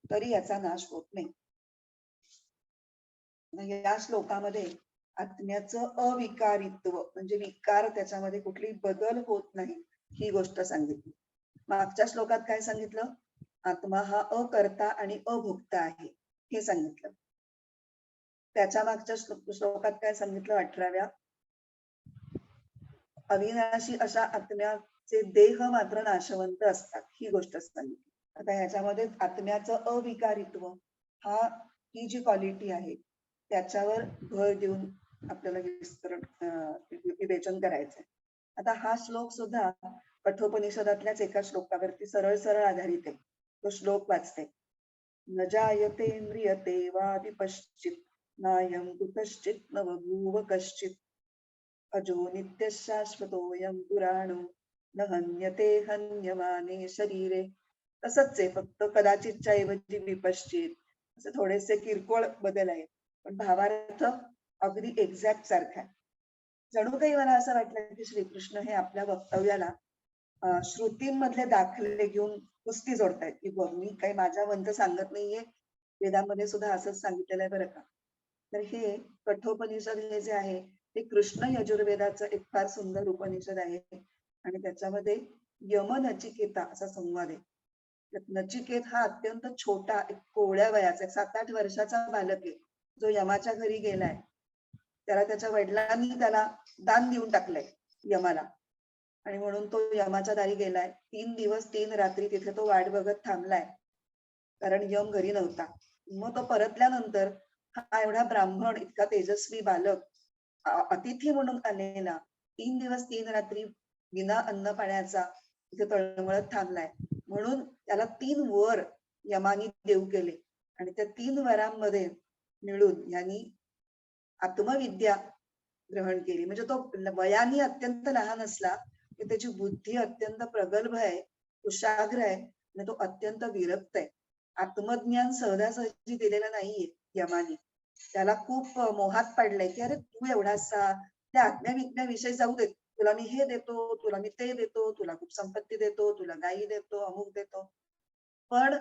तरी याचा नाश होत नाही. या श्लोकामध्ये आत्म्याचं अविकारित्व म्हणजे विकार, त्याच्यामध्ये कुठली बदल होत नाही ही गोष्ट सांगितली. मागच्या श्लोकात काय सांगितलं? आत्मा हा अकर्ता आणि अभोक्ता आहे हे सांगितलं. त्याच्या मागच्या श्लोकात काय सांगितलं? 18व्या, अविनाशी अशा आत्म्याचे देह मात्र नाशवंत असतात ही गोष्ट सांगितली. आता ह्याच्यामध्ये आत्म्याचं अविकारित्व ही जी क्वालिटी आहे त्याच्यावर भर देऊन आपल्याला विवेचन करायचंय. आता हा श्लोक सुद्धा कठोपनिषदातल्याच एका श्लोकावरती सरळ सरळ आधारित आहे. तो श्लोक वाचते. न जायते म्रियते वा विपश्चित, नायं कुतश्चित न बभूव कश्चित, अजो नित्य शाश्वतोऽयं पुराणो न हन्यते हन्यमाने शरीरे. तसंच आहे, फक्त कदाचितच्या ऐवजी विपश्चित असे थोडेसे किरकोळ बदल आहेत, पण भावार्थ अगदी एक्झॅक्ट सारखा आहे. जणू काही मला असं वाटलं की श्रीकृष्ण हे आपल्या वक्तव्याला श्रुतींमधले दाखले घेऊन कुस्ती जोडतायत की बघ, मी काही माझ्या वंत सांगत नाहीये, वेदामध्ये सुद्धा असंच सांगितलेलं आहे बरं का. तर हे कठोपनिषद हे जे आहे ते कृष्ण यजुर्वेदाचं एक फार सुंदर उपनिषद आहे आणि त्याच्यामध्ये यम नचिकेता असा संवाद आहे. नचिकेत हा अत्यंत छोटा, एक कोवळ्या वयाचा 7-8 वर्षाचा बालक आहे, जो यमाच्या घरी गेलाय. त्याला त्याच्या वडिलांनी त्याला दान देऊन टाकलंय यमाला, आणि म्हणून तो यमाच्या दारी गेलाय. 3 दिवस 3 रात्री तिथे तो वाट बघत थांबलाय, कारण यम घरी नव्हता. मग तो परतल्यानंतर हा एवढा ब्राह्मण, इतका तेजस्वी बालक, अतिथी म्हणून आलेला, 3 दिवस 3 रात्री विना अन्न पाण्याचा तिथे तळमळत थांबलाय. म्हणून त्याला 3 वर यमानी देऊ केले आणि त्या 3 वरांमध्ये मिळून यांनी आत्मविद्या ग्रहण केली. म्हणजे तो वयाने अत्यंत लहान असला की त्याची बुद्धी अत्यंत प्रगल्भ आहे, कुशाग्र आहे आणि तो अत्यंत विरक्त आहे. आत्मज्ञान सहजासहजी दिलेलं नाहीये यमानी. त्याला खूप मोहात पडलंय की अरे तू एवढासा, त्या आत्म्याविज्ञाविषयी जाऊ दे, तुला मी हे देतो, तुला मी ते देतो, तुला खूप संपत्ती देतो, तुला गायी देतो, अमुक देतो. पण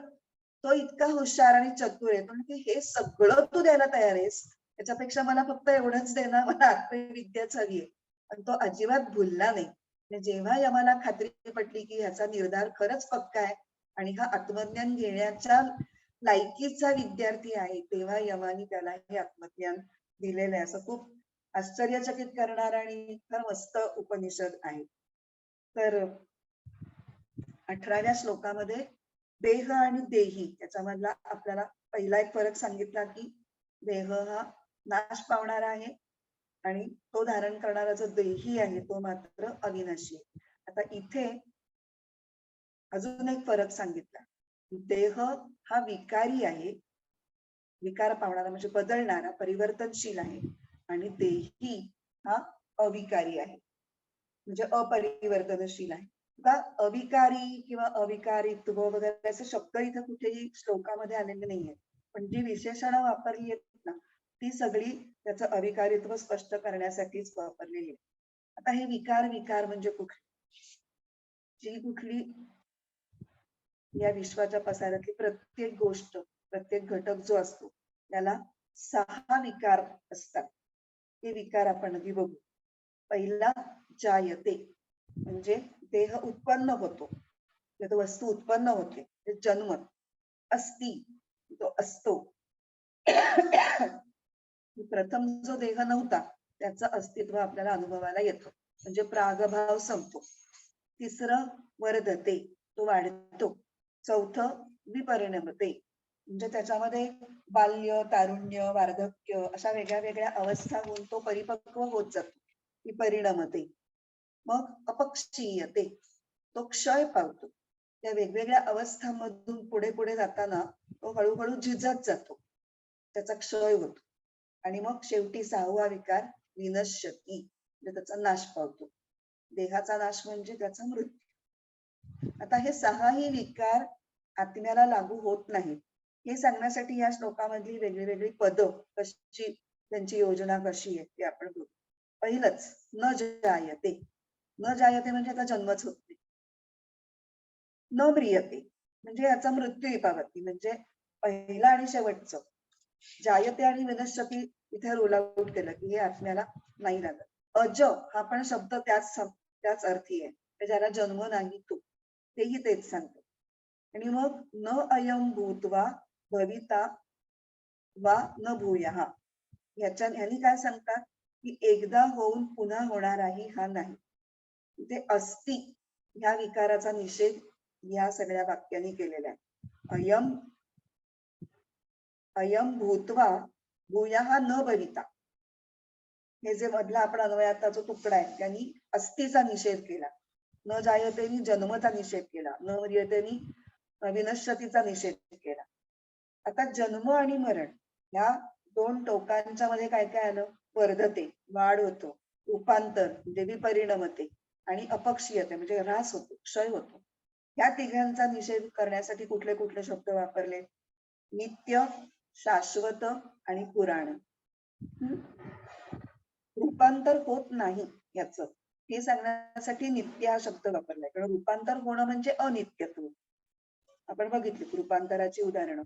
तो इतका हुशार आणि चतुर आहे, पण हे सगळं तू द्यायला तयार आहेस, त्याच्यापेक्षा मला फक्त एवढंच दे ना, मला आत्मविद्याच हवी आहे. पण तो अजिबात भुलला नाही. जेव्हा यमाला खात्री पटली की ह्याचा निर्धार खरंच पक्का आहे आणि हा आत्मज्ञान घेण्याच्या लायकीचा विद्यार्थी आहे, तेव्हा यमानी त्याला हे आत्मज्ञान दिलेलं आहे. असं खूप आश्चर्यचकित करणार आणि फार मस्त उपनिषद आहे. तर 18व्या श्लोकामध्ये देह आणि देही याच्यामधला आपल्याला पहिला एक फरक सांगितला की देह हा नाश पावणारा आहे आणि तो धारण करणारा जो देही आहे तो मात्र अविनाशी आहे. आता इथे अजून एक फरक सांगितला. देह हा विकारी आहे, विकार पावणारा म्हणजे बदलणारा, परिवर्तनशील आहे, आणि देही हा अविकारी आहे म्हणजे अपरिवर्तनशील आहे. का अविकारी किंवा अविकारित्व वगैरे असे शब्द इथे कुठेही श्लोकामध्ये आलेले नाहीये, पण जी विशेषणं वापरली आहेत ना ती सगळी त्याचं अविकारित्व स्पष्ट करण्यासाठीच वापरलेली आहे. आता हे विकार विकार म्हणजे कुठली, जी कुठली या विश्वाच्या पसाऱ्यातली प्रत्येक गोष्ट, प्रत्येक घटक जो असतो त्याला 6 विकार असतात. हे विकार आपण आधी बघू. पहिला जायते म्हणजे देह उत्पन्न होतो. तो वस्तू उत्पन्न होते, ते जन्म. अस्ति, तो असतो. प्रथम जो देह नव्हता त्याचं अस्तित्व आपल्याला अनुभवायला येतं, म्हणजे प्रागभाव संपतो. तिसरं वर्धते, तो वाढतो. चौथं विपरिणमते, म्हणजे त्याच्यामध्ये बाल्य, तारुण्य, वार्धक्य अशा वेगळ्या वेगळ्या अवस्था होऊन तो परिपक्व होत जातो, विपरिणमते. मग अपक्षीयते, तो क्षय पावतो. त्या वेगवेगळ्या अवस्थांमधून पुढे पुढे जाताना तो हळूहळू झिजत जातो, त्याचा क्षय होतो. आणि मग शेवटी 6वा विकार विनश्यती, म्हणजे त्याचा नाश पावतो. देहाचा नाश म्हणजे त्याचा मृत्यू. आता हे 6ही विकार आत्म्याला लागू होत नाहीत हे सांगण्यासाठी या श्लोकामधली वेगळी वेगळी पद कशी, त्यांची योजना कशी आहे ते आपण बघू. पहिलंच न जायते. न जायते म्हणजे आता जन्मच होत नाही. न म्रियते म्हणजे याचा मृत्यू पावती, म्हणजे पहिला आणि शेवटचं. जायते आणि विनश्यती इथे रोल आउट केलं की हे आत्म्याला नाही लागत. अज हा पण शब्द त्याच अर्थी आहे, ज्याला जन्म नाही तो, तेही तेच सांगतो. आणि मग न अयम भूत्वा भविता वा न भूयः, ह्यानी काय सांगतात की एकदा होऊन पुन्हा होणाराही हा नाही. ते अस्ति ह्या विकाराचा निषेध या सगळ्या वाक्यांनी केलेला आहे. अयम भूत्वा भूयः न भविता, हे जे मधला आपण अन्वयाचा जो तुकडा आहे त्यांनी अस्थिचा निषेध केला. न जायतेनी जन्मचा निषेध केला, न म्रियतेनी विनश्यतीचा निषेध केला. आता जन्म आणि मरण या दोन टोकांच्या मध्ये काय काय आलं? वर्धते, वाढ होतो, रूपांतर म्हणजे विपरिणमते, आणि अपक्षीयते म्हणजे ऱ्हास होतो, क्षय होतो. या तिघांचा निषेध करण्यासाठी कुठले कुठले शब्द वापरले? नित्य, शाश्वत आणि पुराण. रूपांतर होत नाही याच हे सांगण्यासाठी नित्य हा शब्द वापरलाय, कारण रूपांतर होणं म्हणजे अनित्यत्व. आपण बघितली रूपांतराची उदाहरणं,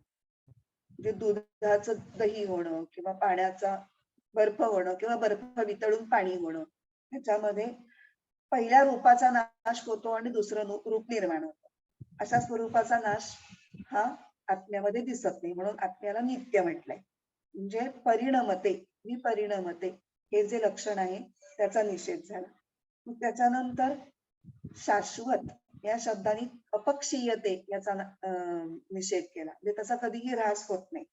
म्हणजे दुधाचं दही होणं किंवा पाण्याचा बर्फ होणं किंवा बर्फ वितळून पाणी होणं, ह्याच्यामध्ये पहिल्या रूपाचा नाश होतो आणि दुसरं रूप निर्माण होतं. अशा स्वरूपाचा नाश हा आत्म्यामध्ये दिसत नाही, म्हणून आत्म्याला नित्य म्हटलंय. म्हणजे परिणमते, विपरिणमते हे जे लक्षण आहे त्याचा निषेध झाला. मग त्याच्यानंतर शाश्वत या शब्दाने अपक्षीयते याचा निषेध केला, म्हणजे त्याचा कधीही ऱ्हास होत नाही.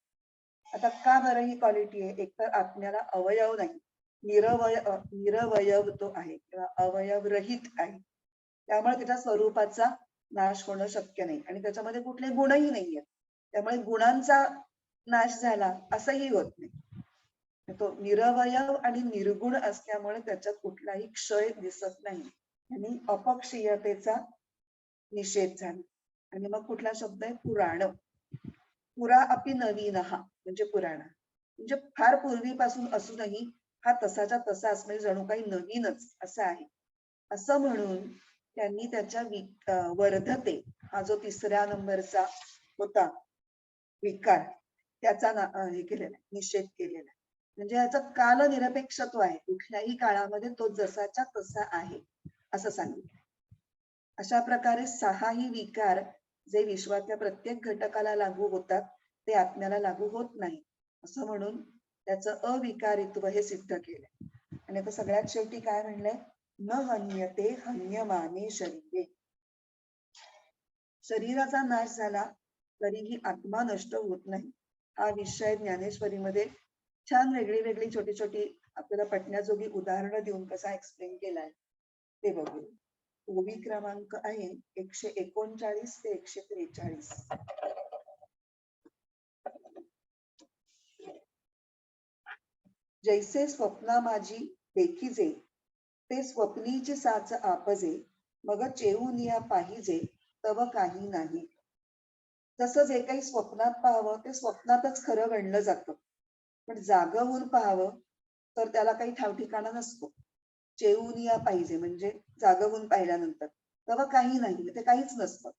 आता का बरं ही क्वालिटी आहे? एकतर आत्म्याला अवयव नाही, निरवयव तो आहे किंवा अवयवरहित आहे, त्यामुळे त्याच्या स्वरूपाचा नाश होणं शक्य नाही, आणि त्याच्यामध्ये कुठले गुणही नाही आहेत, त्यामुळे गुणांचा नाश झाला असंही होत नाही. तो निरवयव आणि निर्गुण असल्यामुळे त्याच्यात कुठलाही क्षय दिसत नाही, आणि अपक्षीयतेचा निषेध झाला. आणि मग कुठला शब्द आहे? पुराण. पुरा अपि नवीनः म्हणजे पुराण, म्हणजे फार पूर्वीपासून असूनही हा तसाच्या तसा असणे जणू काही नवीनच असं आहे, असं म्हणून त्यांनी त्याच्या वर्धते हा जो 3ऱ्या नंबरचा होता विकार त्याचा हे केलेला, निषेध केलेला. म्हणजे याचा कालनिरपेक्षत्व आहे, कुठल्याही काळामध्ये तो जसाच्या तसा आहे असं सांगितलं. अशा प्रकारे 6ही विकार जे विश्वातल्या प्रत्येक घटकाला लागू होतात ते आत्म्याला लागू होत नाही असं म्हणून त्याचं अविकारित्व हे सिद्ध केलंय. आणि आता सगळ्यात शेवटी काय म्हणलंय? न हन्यते हन्यमाने शरीरे. शरीराचा नाश झाला तरीही आत्मा नष्ट होत नाही. हा विषय ज्ञानेश्वरीमध्ये छान वेगळी वेगळी छोटी छोटी आपल्याला पटण्याजोगी उदाहरणं देऊन कसा एक्सप्लेन केलाय ते बघू. ओवी क्रमांक आहे 139 ते 143. जैसे स्वप्ना माझी देखीजे, ते स्वप्नीची साच आपजे, मग चेऊनिया पाहिजे तव काही नाही. जसं जे काही स्वप्नात पाहावं ते स्वप्नातच खरं गणलं जातं, पण जागं होऊन पाहावं तर त्याला काही ठाव ठिकाणा नसतो. चेऊनिया पाहिजे म्हणजे जागं होऊन पाहिल्यानंतर तव काही नाही, ते काहीच नसतं.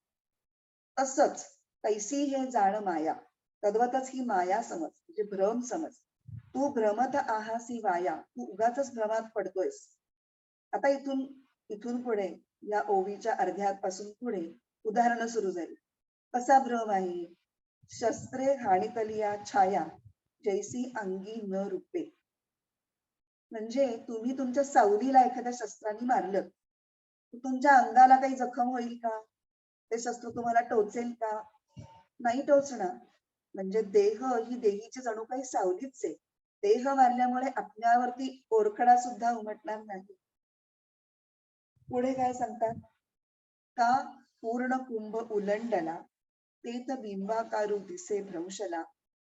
तसंच तैसी हे जाण माया, तद्वतच ही माया समज म्हणजे भ्रम समज. तू भ्रमत आहासी वाया, तू उगाच भ्रमात पडतोयस. आता इथून पुढे या ओवीच्या अर्ध्यापासून पुढे उदाहरणं सुरू झाली. कसा भ्रम आहे? शस्त्रे हाणितलिया छाया जैसी अंगी न रूपे. म्हणजे तुम्ही तुमच्या सावलीला एखाद्या शस्त्राने मारलं, तर तुमच्या अंगाला काही जखम होईल का? ते शस्त्र तुम्हाला टोचेल का? नाही टोचणार. म्हणजे देह ही देहीची जणू काही सावलीच आहे. देह मारल्यामुळे आपल्यावरती ओरखडा सुद्धा उमटणार नाही. पुढे काय सांगतात? का पूर्ण कुंभ उलंडला तेथ बिंबाकारू दिसे भ्रंशला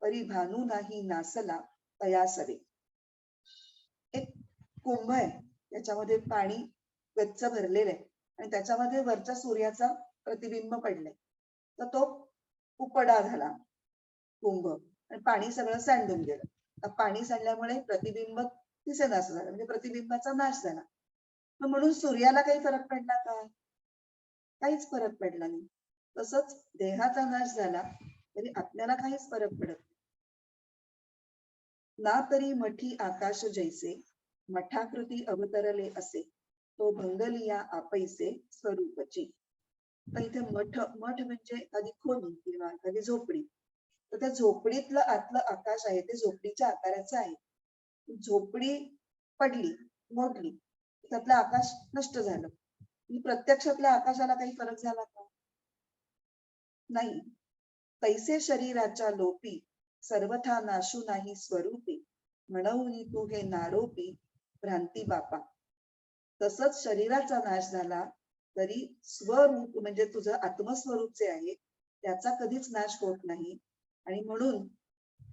परी भानू नाही नासला तयासरे. एक कुंभ आहे, त्याच्यामध्ये पाणी गच्च भरलेलं आहे आणि त्याच्यामध्ये वरच्या सूर्याचा प्रतिबिंब पडलंय. तर तो उपडा झाला कुंभ आणि पाणी सगळं सांडून गेलं. तर पाणी सांडल्यामुळे प्रतिबिंब दिसेनासं झालं, म्हणजे प्रतिबिंबाचा नाश झाला. म्हणून सूर्याला काही फरक पडला का? काहीच फरक पडला नाही. तसंच देहाचा नाश झाला तरी आपल्याला काहीच फरक पडत नाही. ना तरी मठी आकाश जैसे मठाकृती अवतरले असे तो भंगलिया आपैसे स्वरूपची. तर इथे मठ म्हणजे एखादी खोली किंवा एखादी झोपडी. तर त्या झोपडीतलं आतलं आकाश आहे ते झोपडीच्या आकाराचं आहे. झोपडी पडली, मोडली, त्यातलं आकाश नष्ट झालं. प्रत्यक्षातल्या आकाशाला काही फरक झाला का? नाही. तैसे शरीराच्या लोपी सर्वथा नाशू नाही स्वरूपी म्हणून तू हे नारोपी भ्रांती बापा. तसंच शरीराचा नाश झाला तरी स्वरूप म्हणजे तुझं आत्मस्वरूप जे आहे त्याचा कधीच नाश होत नाही. आणि म्हणून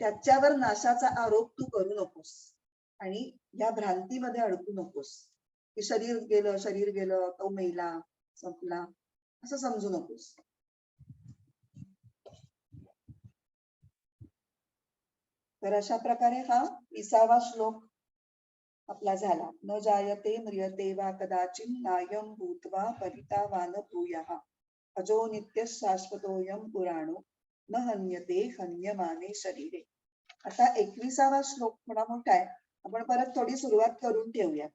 त्याच्यावर नाशाचा आरोप तू करू नकोस आणि या भ्रांतीमध्ये अडकू नकोस की शरीर गेलं तो मेला संपला असं समजू नकोस. तर अशा प्रकारे हा 20वा श्लोक आपला झाला. न जायते म्रियते वा कदाचित नायम भूत्वा परितावान भूयः अजो नित्य शाश्वतोयम पुराणो न हन्यते हन्यमाने शरीरे. आता 21वा श्लोक थोडा मोठा आहे, आपण परत थोडी सुरुवात करून ठेवूया.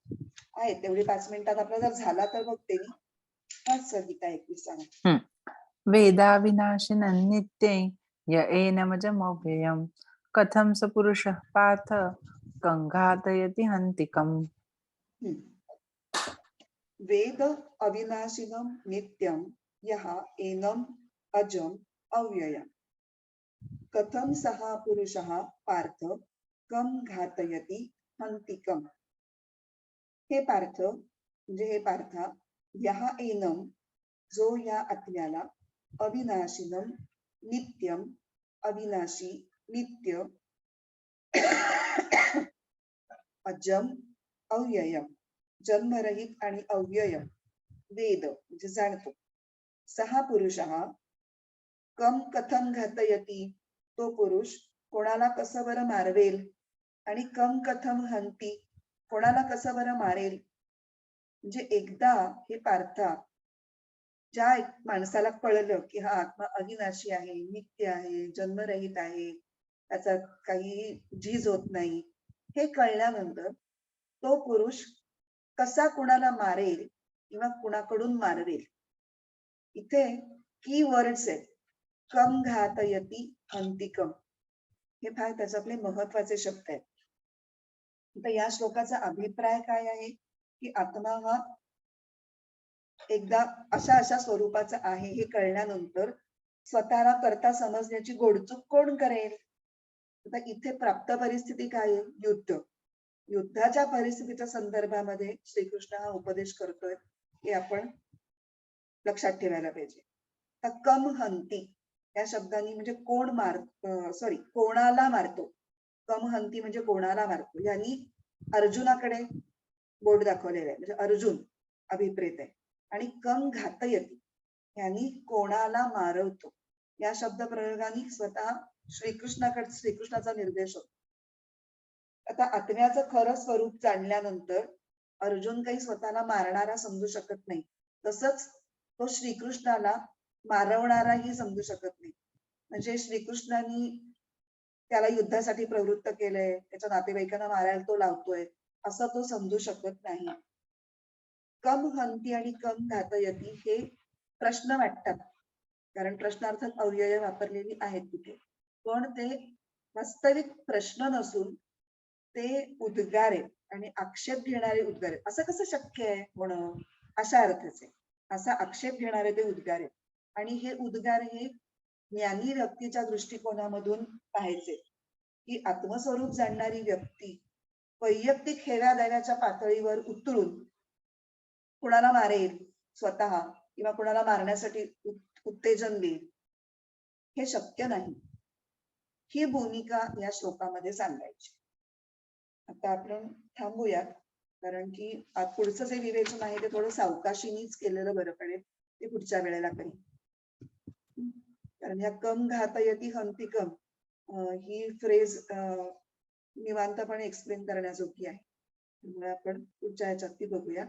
आहे तेवढी 5 मिनिटात आपला जर झाला तर बघते मी. हाच गीता 21. वेदा विनाशिनं नित्ये य एनमजमव्ययम् कथं स पुरुषः पार्थ कंघातयति हन्तिकम्. वेद अविनाशिनं नित्यं यः एनम अजम अव्ययम् कथं सः पुरुषः पार्थ कम घातयति हन्तिकम्. हे पार्थ म्हणजे हे पार्था, यः एनम जो या आत्म्याला, अविनाशिनं नित्यम अविनाशी नित्य, अजम अव्ययम जन्मरहित आणि अव्ययम वेद म्हणजे जाणतो. सहा पुरुषः कम कथम घातयती तो पुरुष कोणाला कसं बरं मारवेल आणि कम कथम हंती कोणाला कसं बरं मारेल. म्हणजे एकदा हे पार्था ज्या माणसाला कळलं की हा आत्मा अविनाशी आहे, नित्य आहे, जन्मरहित आहे, त्याचा काही झीज होत नाही, हे कळल्यानंतर तो पुरुष कसा कुणाला मारेल किंवा कुणाकडून मारवेल. इथे की वर्ड्स आहेत, कम घातयती हंतिकम, हे फार त्याच्यातले महत्वाचे शब्द आहेत. आता या श्लोकाचा अभिप्राय काय आहे की आत्मा हा एकदा अशा स्वरूपाचा आहे हे कळल्यानंतर स्वतःला करता समजण्याची गोडचूक कोण करेल. आता इथे प्राप्त परिस्थिती काय आहे? युद्ध. युद्धाच्या परिस्थितीच्या संदर्भामध्ये श्रीकृष्ण हा उपदेश करतोय हे आपण लक्षात ठेवायला पाहिजे. तर कम हंती या शब्दाने म्हणजे कोण कोणाला मारतो. कम हंती म्हणजे कोणाला मारतो. यांनी अर्जुनाकडे बोट दाखवलेलं आहे, म्हणजे अर्जुन अभिप्रेत आहे. आणि कम घातयती यांनी कोणाला मारवतो या शब्द प्रयोगाने स्वतः श्रीकृष्णाचा निर्देश होतो. आता आत्म्याचं खरं स्वरूप जाणल्यानंतर अर्जुन काही स्वतःला मारणारा समजू शकत नाही, तसंच तो श्रीकृष्णाला मारवणाराही समजू शकत नाही. म्हणजे श्रीकृष्णाने त्याला युद्धासाठी प्रवृत्त केलंय, त्याच्या नातेवाईकांना मारायला तो लावतोय असं तो समजू शकत नाही. कम हंती आणि कम घातयती हे प्रश्न वाटतात, कारण प्रश्नार्थक अव्यय वापरलेली आहेत तिथे, पण ते वास्तविक प्रश्न नसून ते उद्गार आहेत आणि आक्षेप घेणारे उद्गार आहेत. असं कसं शक्य आहे होणं, अशा अर्थाचे असा आक्षेप घेणारे ते उद्गार आहेत. आणि हे उद्गार हे ज्ञानी व्यक्तीच्या दृष्टिकोनामधून पाहायचे, की आत्मस्वरूप जाणणारी व्यक्ती वैयक्तिक हेव्या देव्याच्या पातळीवर उतरून कुणाला मारेल स्वतः किंवा कुणाला मारण्यासाठी उत्तेजन देईल, हे शक्य नाही. ही भूमिका या श्लोकामध्ये सांगायची. आता आपण थांबूया, कारण की पुढचं जे विवेचन आहे ते थोडं सावकाशीनीच केलेलं बरं पडेल, ते पुढच्या वेळेला करेल. कारण ह्या कम घातयती हंती कम ही फ्रेज निवांतपणे एक्सप्लेन करण्याजोगी आहे. त्यामुळे आपण पुढच्या ह्याच्यात ती बघूया.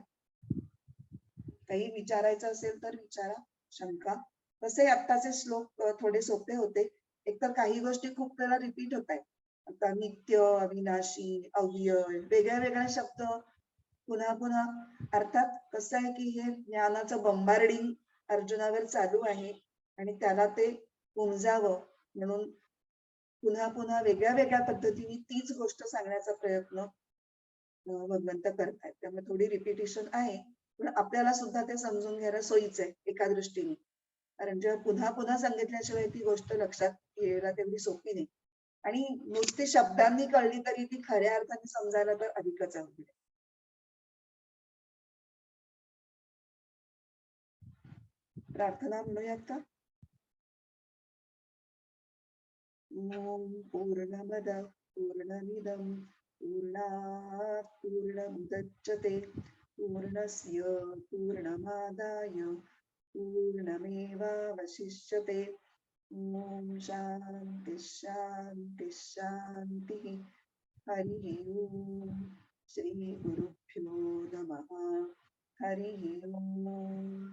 काही विचारायचं असेल तर विचारा, शंका. तसे आत्ताचे श्लोक थोडे सोपे होते. एकतर काही गोष्टी खूप वेळा रिपीट होत आहेत. आता नित्य, अविनाशी, अव्यय, वेगळ्या वेगळ्या शब्द पुन्हा पुन्हा. अर्थात कसं आहे की हे ज्ञानाचं बंबार्डिंग अर्जुनावर चालू आहे आणि त्याला ते उमजावं म्हणून पुन्हा पुन्हा वेगळ्या वेगळ्या पद्धतीने तीच गोष्ट सांगण्याचा प्रयत्न भगवंत करतायत. त्यामुळे थोडी रिपिटेशन आहे, पण आपल्याला सुद्धा ते समजून घ्यायला सोयीच आहे एका दृष्टीने. कारण जेव्हा पुन्हा पुन्हा सांगितल्याशिवाय ती गोष्ट लक्षात यायला तेवढी सोपी नाही. आणि नुसती शब्दांनी कळली तरी ती खऱ्या अर्थाने समजायला तर अधिकच अवघड आहे. प्रार्थना म्हणूयात का? ओम पूर्णमद पूर्णमिदं पूर्णात् पूर्णमुदच्यते पूर्णस्य पूर्णमादाय पूर्णमेवावशिष्यते. ओम शांती शांती शांती. हरि ओम. श्री गुरुभ्यो नमः. हरि ओम.